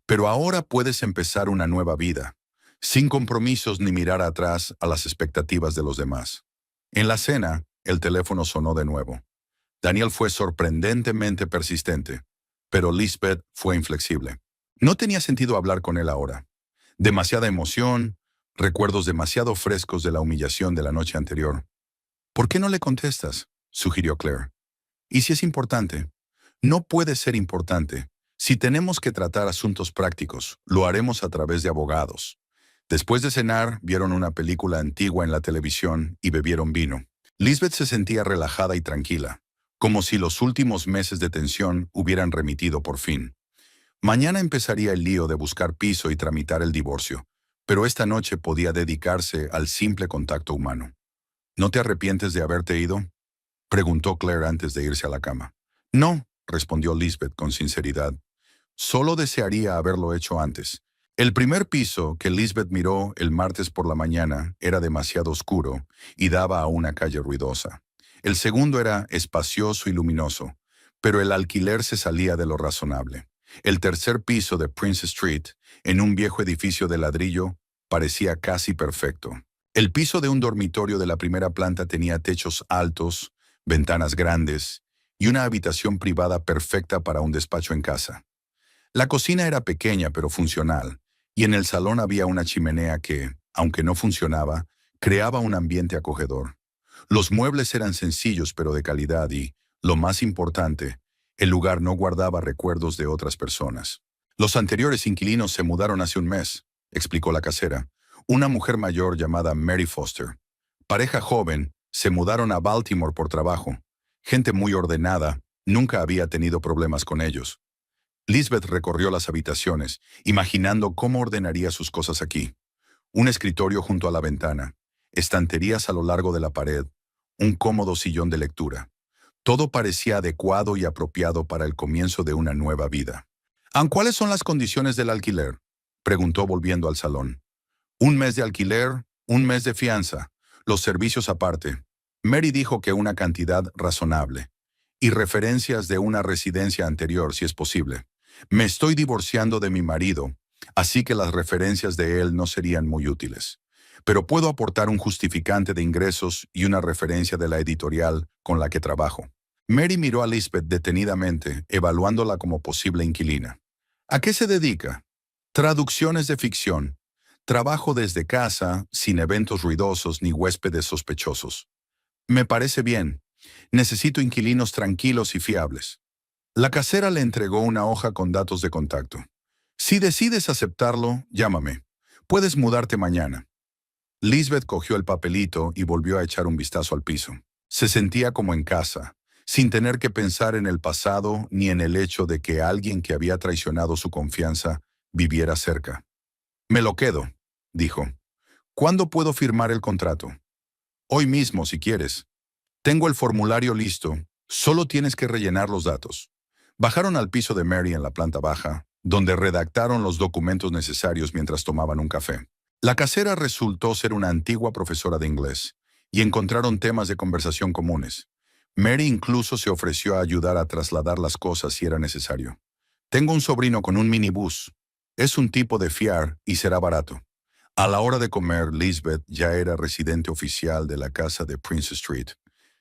Pero ahora puedes empezar una nueva vida, sin compromisos ni mirar atrás a las expectativas de los demás. En la cena, el teléfono sonó de nuevo. Daniel fue sorprendentemente persistente, pero Lisbeth fue inflexible. No tenía sentido hablar con él ahora. Demasiada emoción, recuerdos demasiado frescos de la humillación de la noche anterior. «¿Por qué no le contestas?», sugirió Claire. «¿Y si es importante?» «No puede ser importante. Si tenemos que tratar asuntos prácticos, lo haremos a través de abogados». Después de cenar, vieron una película antigua en la televisión y bebieron vino. Lisbeth se sentía relajada y tranquila, como si los últimos meses de tensión hubieran remitido por fin. Mañana empezaría el lío de buscar piso y tramitar el divorcio, pero esta noche podía dedicarse al simple contacto humano. «¿No te arrepientes de haberte ido?», preguntó Claire antes de irse a la cama. «No», respondió Lisbeth con sinceridad. «Solo desearía haberlo hecho antes». El primer piso que Lisbeth miró el martes por la mañana era demasiado oscuro y daba a una calle ruidosa. El segundo era espacioso y luminoso, pero el alquiler se salía de lo razonable. El tercer piso de Prince Street, en un viejo edificio de ladrillo, parecía casi perfecto. El piso de un dormitorio de la primera planta tenía techos altos, ventanas grandes y una habitación privada perfecta para un despacho en casa. La cocina era pequeña pero funcional, y en el salón había una chimenea que, aunque no funcionaba, creaba un ambiente acogedor. Los muebles eran sencillos pero de calidad y, lo más importante, el lugar no guardaba recuerdos de otras personas. «Los anteriores inquilinos se mudaron hace un mes», explicó la casera, una mujer mayor llamada Mary Foster. Pareja joven, se mudaron a Baltimore por trabajo. Gente muy ordenada, nunca había tenido problemas con ellos. Lisbeth recorrió las habitaciones, imaginando cómo ordenaría sus cosas aquí. Un escritorio junto a la ventana, estanterías a lo largo de la pared, un cómodo sillón de lectura. Todo parecía adecuado y apropiado para el comienzo de una nueva vida. ¿Cuáles son las condiciones del alquiler?, preguntó volviendo al salón. Un mes de alquiler, un mes de fianza, los servicios aparte. Mary dijo que una cantidad razonable. Y referencias de una residencia anterior, si es posible. Me estoy divorciando de mi marido, así que las referencias de él no serían muy útiles. Pero puedo aportar un justificante de ingresos y una referencia de la editorial con la que trabajo. Mary miró a Lisbeth detenidamente, evaluándola como posible inquilina. ¿A qué se dedica? Traducciones de ficción. Trabajo desde casa, sin eventos ruidosos ni huéspedes sospechosos. Me parece bien. Necesito inquilinos tranquilos y fiables. La casera le entregó una hoja con datos de contacto. Si decides aceptarlo, llámame. Puedes mudarte mañana. Lisbeth cogió el papelito y volvió a echar un vistazo al piso. Se sentía como en casa, sin tener que pensar en el pasado ni en el hecho de que alguien que había traicionado su confianza viviera cerca. Me lo quedo, dijo. ¿Cuándo puedo firmar el contrato? Hoy mismo, si quieres. Tengo el formulario listo, solo tienes que rellenar los datos. Bajaron al piso de Mary en la planta baja, donde redactaron los documentos necesarios mientras tomaban un café. La casera resultó ser una antigua profesora de inglés, y encontraron temas de conversación comunes. Mary incluso se ofreció a ayudar a trasladar las cosas si era necesario. Tengo un sobrino con un minibús. Es un tipo de fiar y será barato. A la hora de comer, Lisbeth ya era residente oficial de la casa de Prince Street.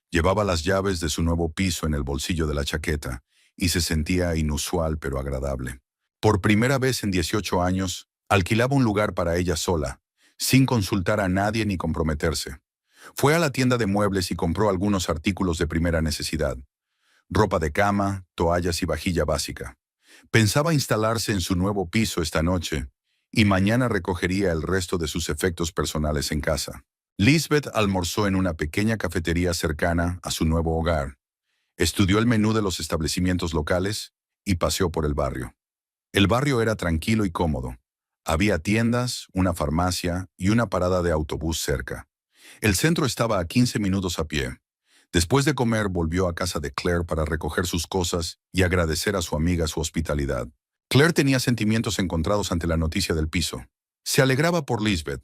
Llevaba las llaves de su nuevo piso en el bolsillo de la chaqueta y se sentía inusual pero agradable. Por primera vez en 18 años, alquilaba un lugar para ella sola, sin consultar a nadie ni comprometerse. Fue a la tienda de muebles y compró algunos artículos de primera necesidad. Ropa de cama, toallas y vajilla básica. Pensaba instalarse en su nuevo piso esta noche y mañana recogería el resto de sus efectos personales en casa. Lisbeth almorzó en una pequeña cafetería cercana a su nuevo hogar. Estudió el menú de los establecimientos locales y paseó por el barrio. El barrio era tranquilo y cómodo. Había tiendas, una farmacia y una parada de autobús cerca. El centro estaba a 15 minutos a pie. Después de comer, volvió a casa de Claire para recoger sus cosas y agradecer a su amiga su hospitalidad. Claire tenía sentimientos encontrados ante la noticia del piso. Se alegraba por Lisbeth,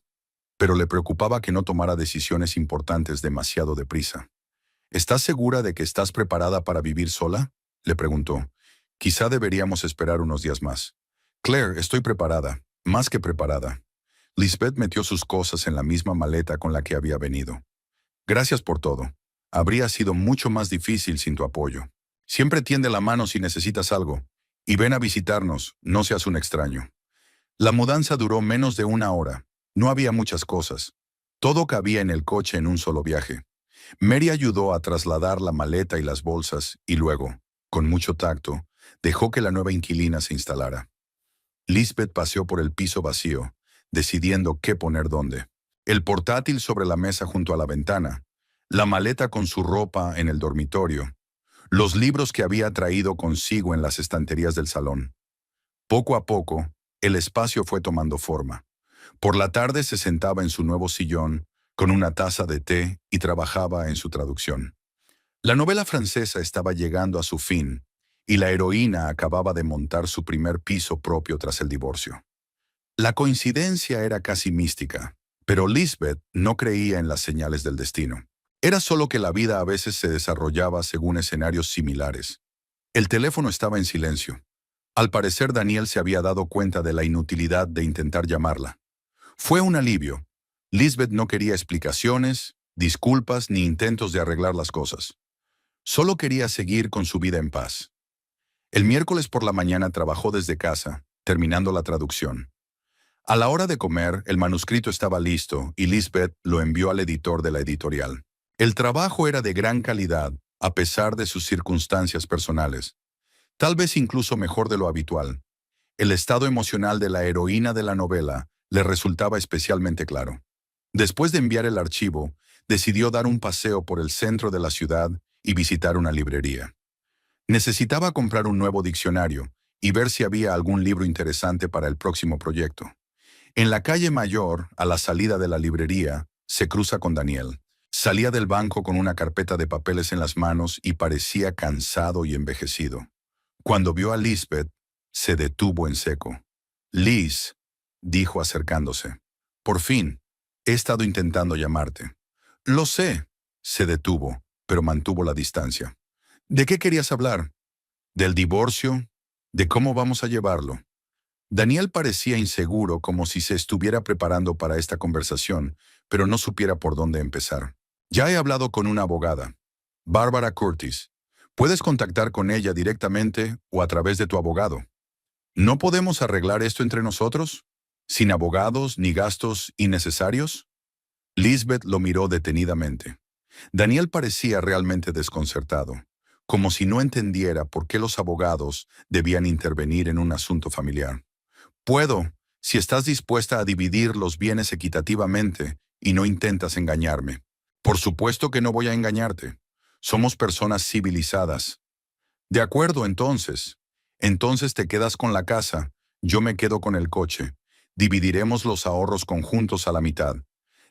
pero le preocupaba que no tomara decisiones importantes demasiado deprisa. ¿Estás segura de que estás preparada para vivir sola?, le preguntó. Quizá deberíamos esperar unos días más. Claire, estoy preparada, más que preparada. Lisbeth metió sus cosas en la misma maleta con la que había venido. Gracias por todo. Habría sido mucho más difícil sin tu apoyo. Siempre tiende la mano si necesitas algo. Y ven a visitarnos, no seas un extraño. La mudanza duró menos de una hora. No había muchas cosas. Todo cabía en el coche en un solo viaje. Mary ayudó a trasladar la maleta y las bolsas y luego, con mucho tacto, dejó que la nueva inquilina se instalara. Lisbeth paseó por el piso vacío, decidiendo qué poner dónde. El portátil sobre la mesa junto a la ventana, la maleta con su ropa en el dormitorio, los libros que había traído consigo en las estanterías del salón. Poco a poco, el espacio fue tomando forma. Por la tarde se sentaba en su nuevo sillón, con una taza de té y trabajaba en su traducción. La novela francesa estaba llegando a su fin y la heroína acababa de montar su primer piso propio tras el divorcio. La coincidencia era casi mística, pero Lisbeth no creía en las señales del destino. Era solo que la vida a veces se desarrollaba según escenarios similares. El teléfono estaba en silencio. Al parecer Daniel se había dado cuenta de la inutilidad de intentar llamarla. Fue un alivio. Lisbeth no quería explicaciones, disculpas ni intentos de arreglar las cosas. Solo quería seguir con su vida en paz. El miércoles por la mañana trabajó desde casa, terminando la traducción. A la hora de comer, el manuscrito estaba listo y Lisbeth lo envió al editor de la editorial. El trabajo era de gran calidad, a pesar de sus circunstancias personales. Tal vez incluso mejor de lo habitual. El estado emocional de la heroína de la novela le resultaba especialmente claro. Después de enviar el archivo, decidió dar un paseo por el centro de la ciudad y visitar una librería. Necesitaba comprar un nuevo diccionario y ver si había algún libro interesante para el próximo proyecto. En la calle Mayor, a la salida de la librería, se cruza con Daniel. Salía del banco con una carpeta de papeles en las manos y parecía cansado y envejecido. Cuando vio a Lisbeth, se detuvo en seco. «Liz», dijo acercándose. «Por fin, he estado intentando llamarte». «Lo sé», se detuvo, pero mantuvo la distancia. «¿De qué querías hablar? ¿Del divorcio? ¿De cómo vamos a llevarlo?» Daniel parecía inseguro, como si se estuviera preparando para esta conversación, pero no supiera por dónde empezar. «Ya he hablado con una abogada, Barbara Curtis. Puedes contactar con ella directamente o a través de tu abogado. ¿No podemos arreglar esto entre nosotros? ¿Sin abogados ni gastos innecesarios?» Lisbeth lo miró detenidamente. Daniel parecía realmente desconcertado, como si no entendiera por qué los abogados debían intervenir en un asunto familiar. «Puedo, si estás dispuesta a dividir los bienes equitativamente y no intentas engañarme». «Por supuesto que no voy a engañarte. Somos personas civilizadas». «De acuerdo, entonces. Entonces te quedas con la casa, yo me quedo con el coche. Dividiremos los ahorros conjuntos a la mitad.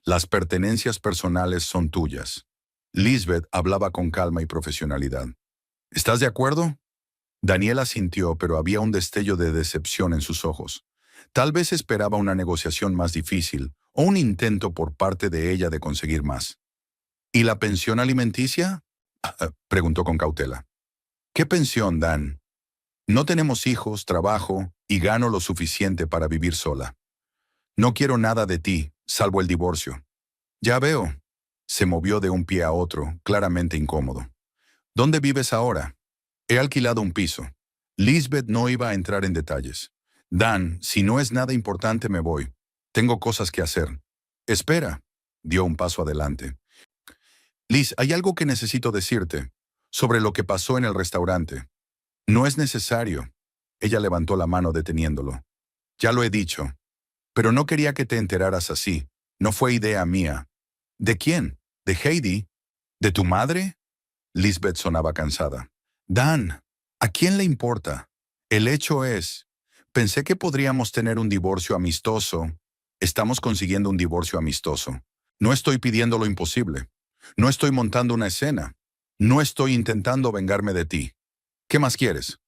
Las pertenencias personales son tuyas». Lisbeth hablaba con calma y profesionalidad. «¿Estás de acuerdo?» Daniel asintió, pero había un destello de decepción en sus ojos. Tal vez esperaba una negociación más difícil o un intento por parte de ella de conseguir más. «¿Y la pensión alimenticia?» preguntó con cautela. «¿Qué pensión, Dan? No tenemos hijos, trabajo y gano lo suficiente para vivir sola. No quiero nada de ti, salvo el divorcio». «Ya veo». Se movió de un pie a otro, claramente incómodo. «¿Dónde vives ahora?» «He alquilado un piso». Lisbeth no iba a entrar en detalles. «Dan, si no es nada importante me voy. Tengo cosas que hacer». «Espera», dio un paso adelante. «Liz, hay algo que necesito decirte, sobre lo que pasó en el restaurante». «No es necesario». Ella levantó la mano deteniéndolo. «Ya lo he dicho. Pero no quería que te enteraras así. No fue idea mía». «¿De quién? ¿De Heidi? ¿De tu madre?» Lisbeth sonaba cansada. «Dan, ¿a quién le importa? El hecho es, pensé que podríamos tener un divorcio amistoso. Estamos consiguiendo un divorcio amistoso. No estoy pidiendo lo imposible. No estoy montando una escena. No estoy intentando vengarme de ti. ¿Qué más quieres?»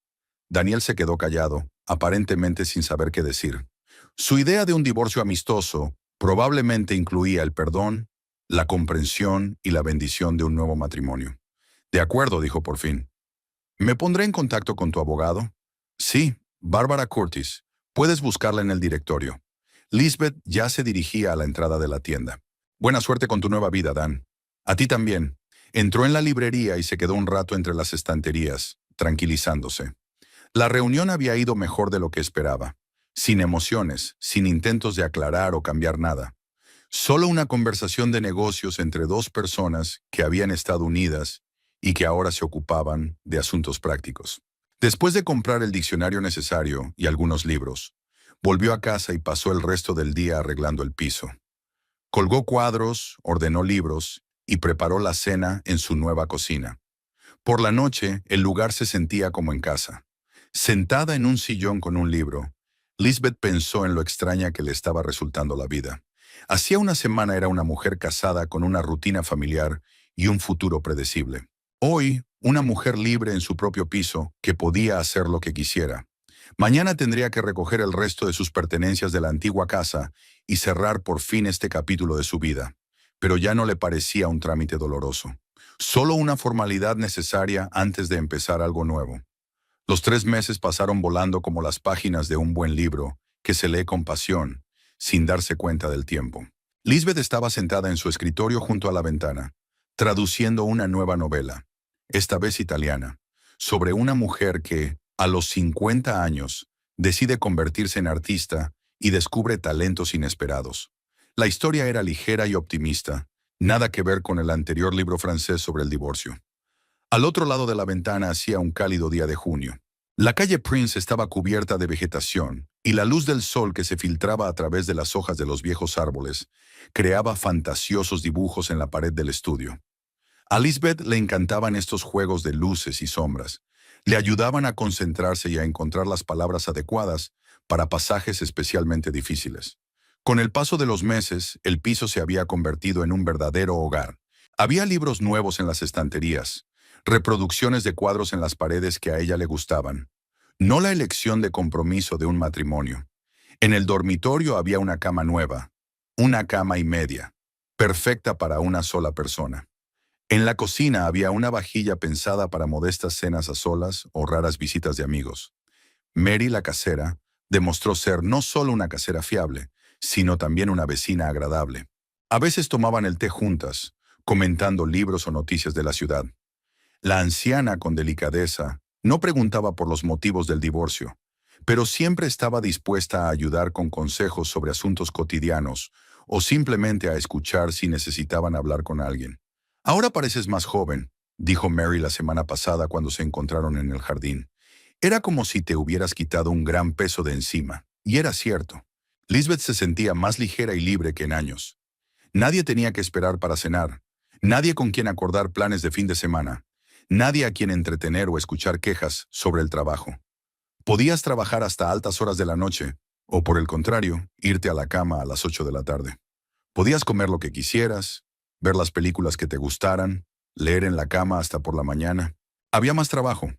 Daniel se quedó callado, aparentemente sin saber qué decir. Su idea de un divorcio amistoso probablemente incluía el perdón, la comprensión y la bendición de un nuevo matrimonio. «De acuerdo», dijo por fin. «¿Me pondré en contacto con tu abogado?» «Sí, Barbara Curtis. Puedes buscarla en el directorio». Lisbeth ya se dirigía a la entrada de la tienda. «Buena suerte con tu nueva vida, Dan». «A ti también». Entró en la librería y se quedó un rato entre las estanterías, tranquilizándose. La reunión había ido mejor de lo que esperaba. Sin emociones, sin intentos de aclarar o cambiar nada. Solo una conversación de negocios entre dos personas que habían estado unidas y que ahora se ocupaban de asuntos prácticos. Después de comprar el diccionario necesario y algunos libros, volvió a casa y pasó el resto del día arreglando el piso. Colgó cuadros, ordenó libros y preparó la cena en su nueva cocina. Por la noche, el lugar se sentía como en casa. Sentada en un sillón con un libro, Lisbeth pensó en lo extraña que le estaba resultando la vida. Hacía una semana era una mujer casada con una rutina familiar y un futuro predecible. Hoy, una mujer libre en su propio piso que podía hacer lo que quisiera. Mañana tendría que recoger el resto de sus pertenencias de la antigua casa y cerrar por fin este capítulo de su vida. Pero ya no le parecía un trámite doloroso. Solo una formalidad necesaria antes de empezar algo nuevo. Los 3 meses pasaron volando como las páginas de un buen libro que se lee con pasión, sin darse cuenta del tiempo. Lisbeth estaba sentada en su escritorio junto a la ventana, traduciendo una nueva novela, esta vez italiana, sobre una mujer que, a los 50 años, decide convertirse en artista y descubre talentos inesperados. La historia era ligera y optimista, nada que ver con el anterior libro francés sobre el divorcio. Al otro lado de la ventana hacía un cálido día de junio. La calle Prince estaba cubierta de vegetación y la luz del sol que se filtraba a través de las hojas de los viejos árboles creaba fantasiosos dibujos en la pared del estudio. A Lisbeth le encantaban estos juegos de luces y sombras. Le ayudaban a concentrarse y a encontrar las palabras adecuadas para pasajes especialmente difíciles. Con el paso de los meses, el piso se había convertido en un verdadero hogar. Había libros nuevos en las estanterías, reproducciones de cuadros en las paredes que a ella le gustaban. No la elección de compromiso de un matrimonio. En el dormitorio había una cama nueva, una cama y media, perfecta para una sola persona. En la cocina había una vajilla pensada para modestas cenas a solas o raras visitas de amigos. Mary, la casera, demostró ser no solo una casera fiable, sino también una vecina agradable. A veces tomaban el té juntas, comentando libros o noticias de la ciudad. La anciana, con delicadeza, no preguntaba por los motivos del divorcio, pero siempre estaba dispuesta a ayudar con consejos sobre asuntos cotidianos o simplemente a escuchar si necesitaban hablar con alguien. «Ahora pareces más joven», dijo Mary la semana pasada cuando se encontraron en el jardín. Era como si te hubieras quitado un gran peso de encima, y era cierto. Lisbeth se sentía más ligera y libre que en años. Nadie tenía que esperar para cenar, nadie con quien acordar planes de fin de semana, nadie a quien entretener o escuchar quejas sobre el trabajo. Podías trabajar hasta altas horas de la noche, o por el contrario, irte a la cama a las 8 de la tarde. Podías comer lo que quisieras, ver las películas que te gustaran, leer en la cama hasta por la mañana. Había más trabajo.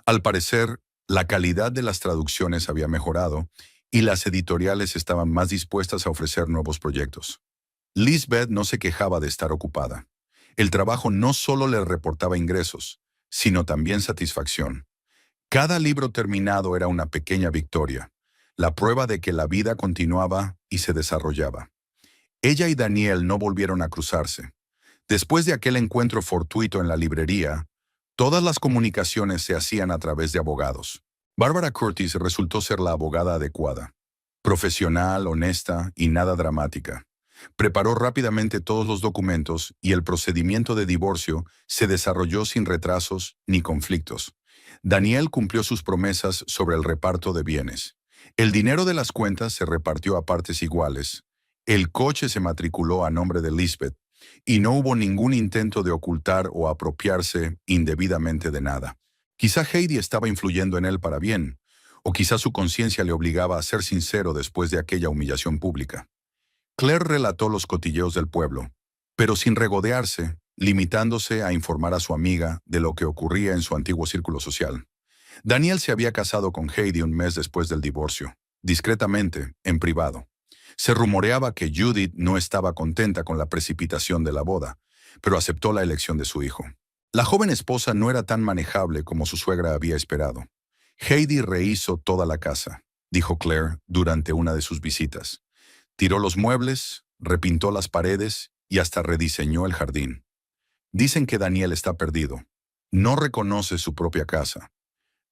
Al parecer, la calidad de las traducciones había mejorado y las editoriales estaban más dispuestas a ofrecer nuevos proyectos. Lisbeth no se quejaba de estar ocupada. El trabajo no solo le reportaba ingresos, sino también satisfacción. Cada libro terminado era una pequeña victoria, la prueba de que la vida continuaba y se desarrollaba. Ella y Daniel no volvieron a cruzarse. Después de aquel encuentro fortuito en la librería, todas las comunicaciones se hacían a través de abogados. Barbara Curtis resultó ser la abogada adecuada. Profesional, honesta y nada dramática. Preparó rápidamente todos los documentos y el procedimiento de divorcio se desarrolló sin retrasos ni conflictos. Daniel cumplió sus promesas sobre el reparto de bienes. El dinero de las cuentas se repartió a partes iguales. El coche se matriculó a nombre de Lisbeth y no hubo ningún intento de ocultar o apropiarse indebidamente de nada. Quizá Heidi estaba influyendo en él para bien, o quizá su conciencia le obligaba a ser sincero después de aquella humillación pública. Claire relató los cotilleos del pueblo, pero sin regodearse, limitándose a informar a su amiga de lo que ocurría en su antiguo círculo social. Daniel se había casado con Heidi un mes después del divorcio, discretamente, en privado. Se rumoreaba que Judith no estaba contenta con la precipitación de la boda, pero aceptó la elección de su hijo. La joven esposa no era tan manejable como su suegra había esperado. Heidi rehizo toda la casa, dijo Claire durante una de sus visitas. Tiró los muebles, repintó las paredes y hasta rediseñó el jardín. Dicen que Daniel está perdido. No reconoce su propia casa.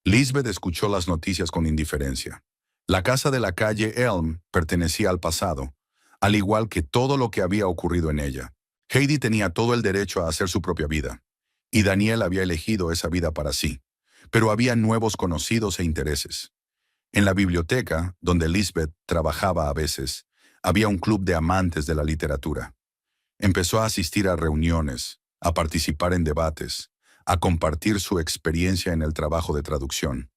Lisbeth escuchó las noticias con indiferencia. La casa de la calle Elm pertenecía al pasado, al igual que todo lo que había ocurrido en ella. Heidi tenía todo el derecho a hacer su propia vida, y Daniel había elegido esa vida para sí. Pero había nuevos conocidos e intereses. En la biblioteca, donde Lisbeth trabajaba a veces, había un club de amantes de la literatura. Empezó a asistir a reuniones, a participar en debates, a compartir su experiencia en el trabajo de traducción.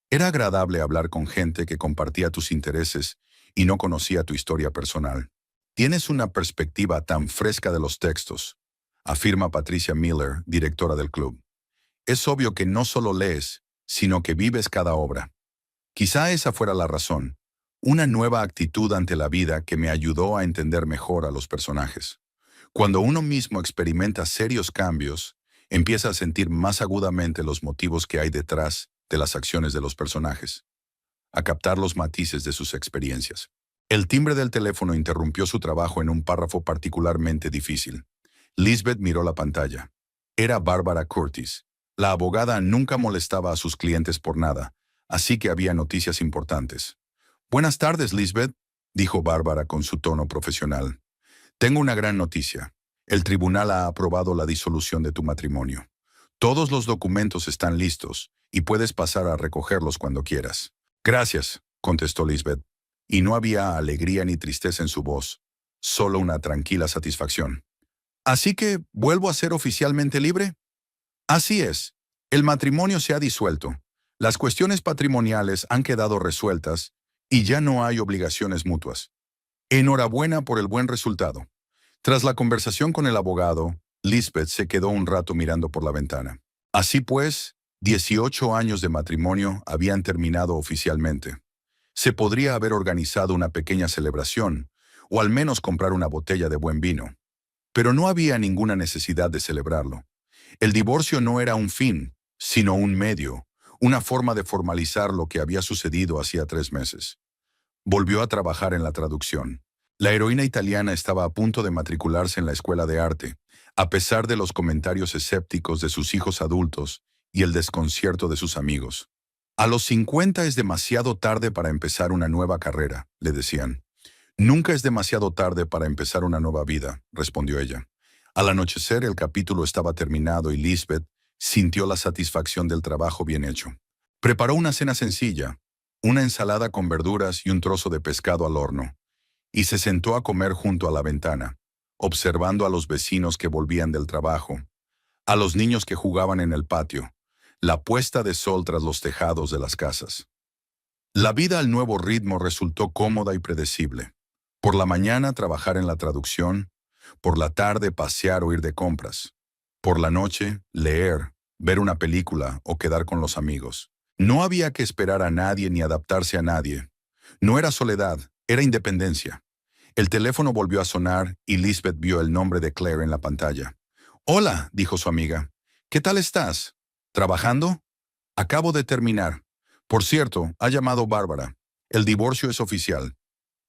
Era agradable hablar con gente que compartía tus intereses y no conocía tu historia personal. Tienes una perspectiva tan fresca de los textos, afirma Patricia Miller, directora del club. Es obvio que no solo lees, sino que vives cada obra. Quizá esa fuera la razón, una nueva actitud ante la vida que me ayudó a entender mejor a los personajes. Cuando uno mismo experimenta serios cambios, empieza a sentir más agudamente los motivos que hay detrás de las acciones de los personajes, a captar los matices de sus experiencias. El timbre del teléfono interrumpió su trabajo en un párrafo particularmente difícil. Lisbeth miró la pantalla. Era Barbara Curtis. La abogada nunca molestaba a sus clientes por nada, así que había noticias importantes. «Buenas tardes, Lisbeth», dijo Bárbara con su tono profesional. «Tengo una gran noticia. El tribunal ha aprobado la disolución de tu matrimonio. Todos los documentos están listos y puedes pasar a recogerlos cuando quieras». «Gracias», contestó Lisbeth. y no había alegría ni tristeza en su voz, solo una tranquila satisfacción. ¿Así que vuelvo a ser oficialmente libre? Así es. El matrimonio se ha disuelto. Las cuestiones patrimoniales han quedado resueltas y ya no hay obligaciones mutuas. Enhorabuena por el buen resultado. Tras la conversación con el abogado, Lisbeth se quedó un rato mirando por la ventana. Así pues, 18 años de matrimonio habían terminado oficialmente. Se podría haber organizado una pequeña celebración, o al menos comprar una botella de buen vino. Pero no había ninguna necesidad de celebrarlo. El divorcio no era un fin, sino un medio, una forma de formalizar lo que había sucedido hacía 3 meses. Volvió a trabajar en la traducción. La heroína italiana estaba a punto de matricularse en la escuela de arte, a pesar de los comentarios escépticos de sus hijos adultos y el desconcierto de sus amigos. A los 50 es demasiado tarde para empezar una nueva carrera, le decían. Nunca es demasiado tarde para empezar una nueva vida, respondió ella. Al anochecer el capítulo estaba terminado y Lisbeth sintió la satisfacción del trabajo bien hecho. Preparó una cena sencilla, una ensalada con verduras y un trozo de pescado al horno, y se sentó a comer junto a la ventana, observando a los vecinos que volvían del trabajo, a los niños que jugaban en el patio, la puesta de sol tras los tejados de las casas. La vida al nuevo ritmo resultó cómoda y predecible. Por la mañana trabajar en la traducción, por la tarde pasear o ir de compras, por la noche leer, ver una película o quedar con los amigos. No había que esperar a nadie ni adaptarse a nadie. No era soledad, era independencia. El teléfono volvió a sonar y Lisbeth vio el nombre de Claire en la pantalla. «Hola», dijo su amiga. «¿Qué tal estás? ¿Trabajando?» «Acabo de terminar. Por cierto, ha llamado Bárbara. El divorcio es oficial».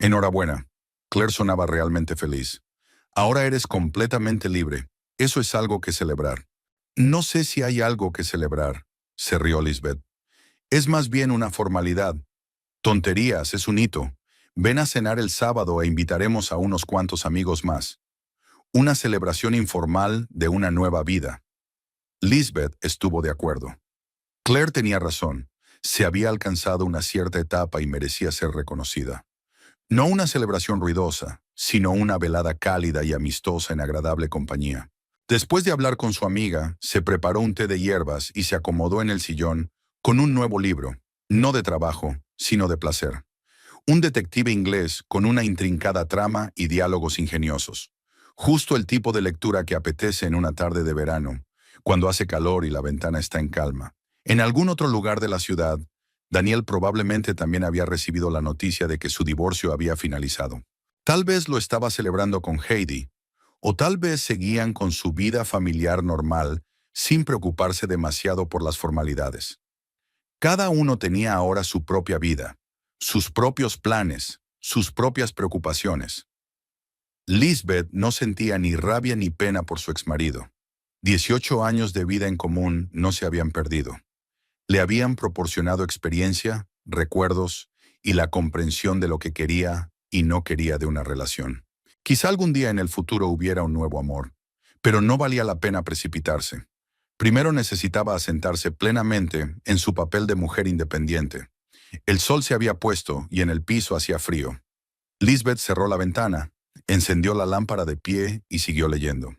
«Enhorabuena». Claire sonaba realmente feliz. «Ahora eres completamente libre. Eso es algo que celebrar». «No sé si hay algo que celebrar», se rió Lisbeth. «Es más bien una formalidad. Tonterías, es un hito. Ven a cenar el sábado e invitaremos a unos cuantos amigos más. Una celebración informal de una nueva vida». Lisbeth estuvo de acuerdo. Claire tenía razón. Se había alcanzado una cierta etapa y merecía ser reconocida. No una celebración ruidosa, sino una velada cálida y amistosa en agradable compañía. Después de hablar con su amiga, se preparó un té de hierbas y se acomodó en el sillón con un nuevo libro, no de trabajo, sino de placer. Un detective inglés con una intrincada trama y diálogos ingeniosos. Justo el tipo de lectura que apetece en una tarde de verano, cuando hace calor y la ventana está en calma. En algún otro lugar de la ciudad, Daniel probablemente también había recibido la noticia de que su divorcio había finalizado. Tal vez lo estaba celebrando con Heidi, o tal vez seguían con su vida familiar normal sin preocuparse demasiado por las formalidades. Cada uno tenía ahora su propia vida, sus propios planes, sus propias preocupaciones. Lisbeth no sentía ni rabia ni pena por su exmarido. 18 años de vida en común no se habían perdido. Le habían proporcionado experiencia, recuerdos y la comprensión de lo que quería y no quería de una relación. Quizá algún día en el futuro hubiera un nuevo amor, pero no valía la pena precipitarse. Primero necesitaba asentarse plenamente en su papel de mujer independiente. El sol se había puesto y en el piso hacía frío. Lisbeth cerró la ventana, encendió la lámpara de pie y siguió leyendo.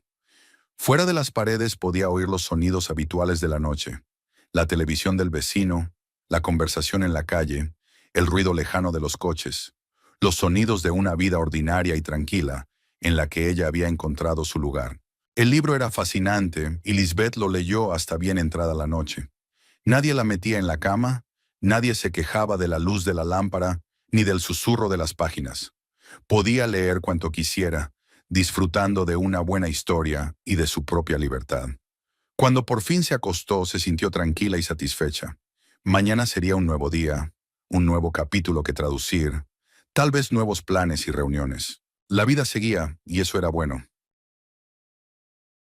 Fuera de las paredes podía oír los sonidos habituales de la noche. La televisión del vecino, la conversación en la calle, el ruido lejano de los coches, los sonidos de una vida ordinaria y tranquila en la que ella había encontrado su lugar. El libro era fascinante y Lisbeth lo leyó hasta bien entrada la noche. Nadie la metía en la cama, nadie se quejaba de la luz de la lámpara ni del susurro de las páginas. Podía leer cuanto quisiera, disfrutando de una buena historia y de su propia libertad. Cuando por fin se acostó, se sintió tranquila y satisfecha. Mañana sería un nuevo día, un nuevo capítulo que traducir, tal vez nuevos planes y reuniones. La vida seguía, y eso era bueno.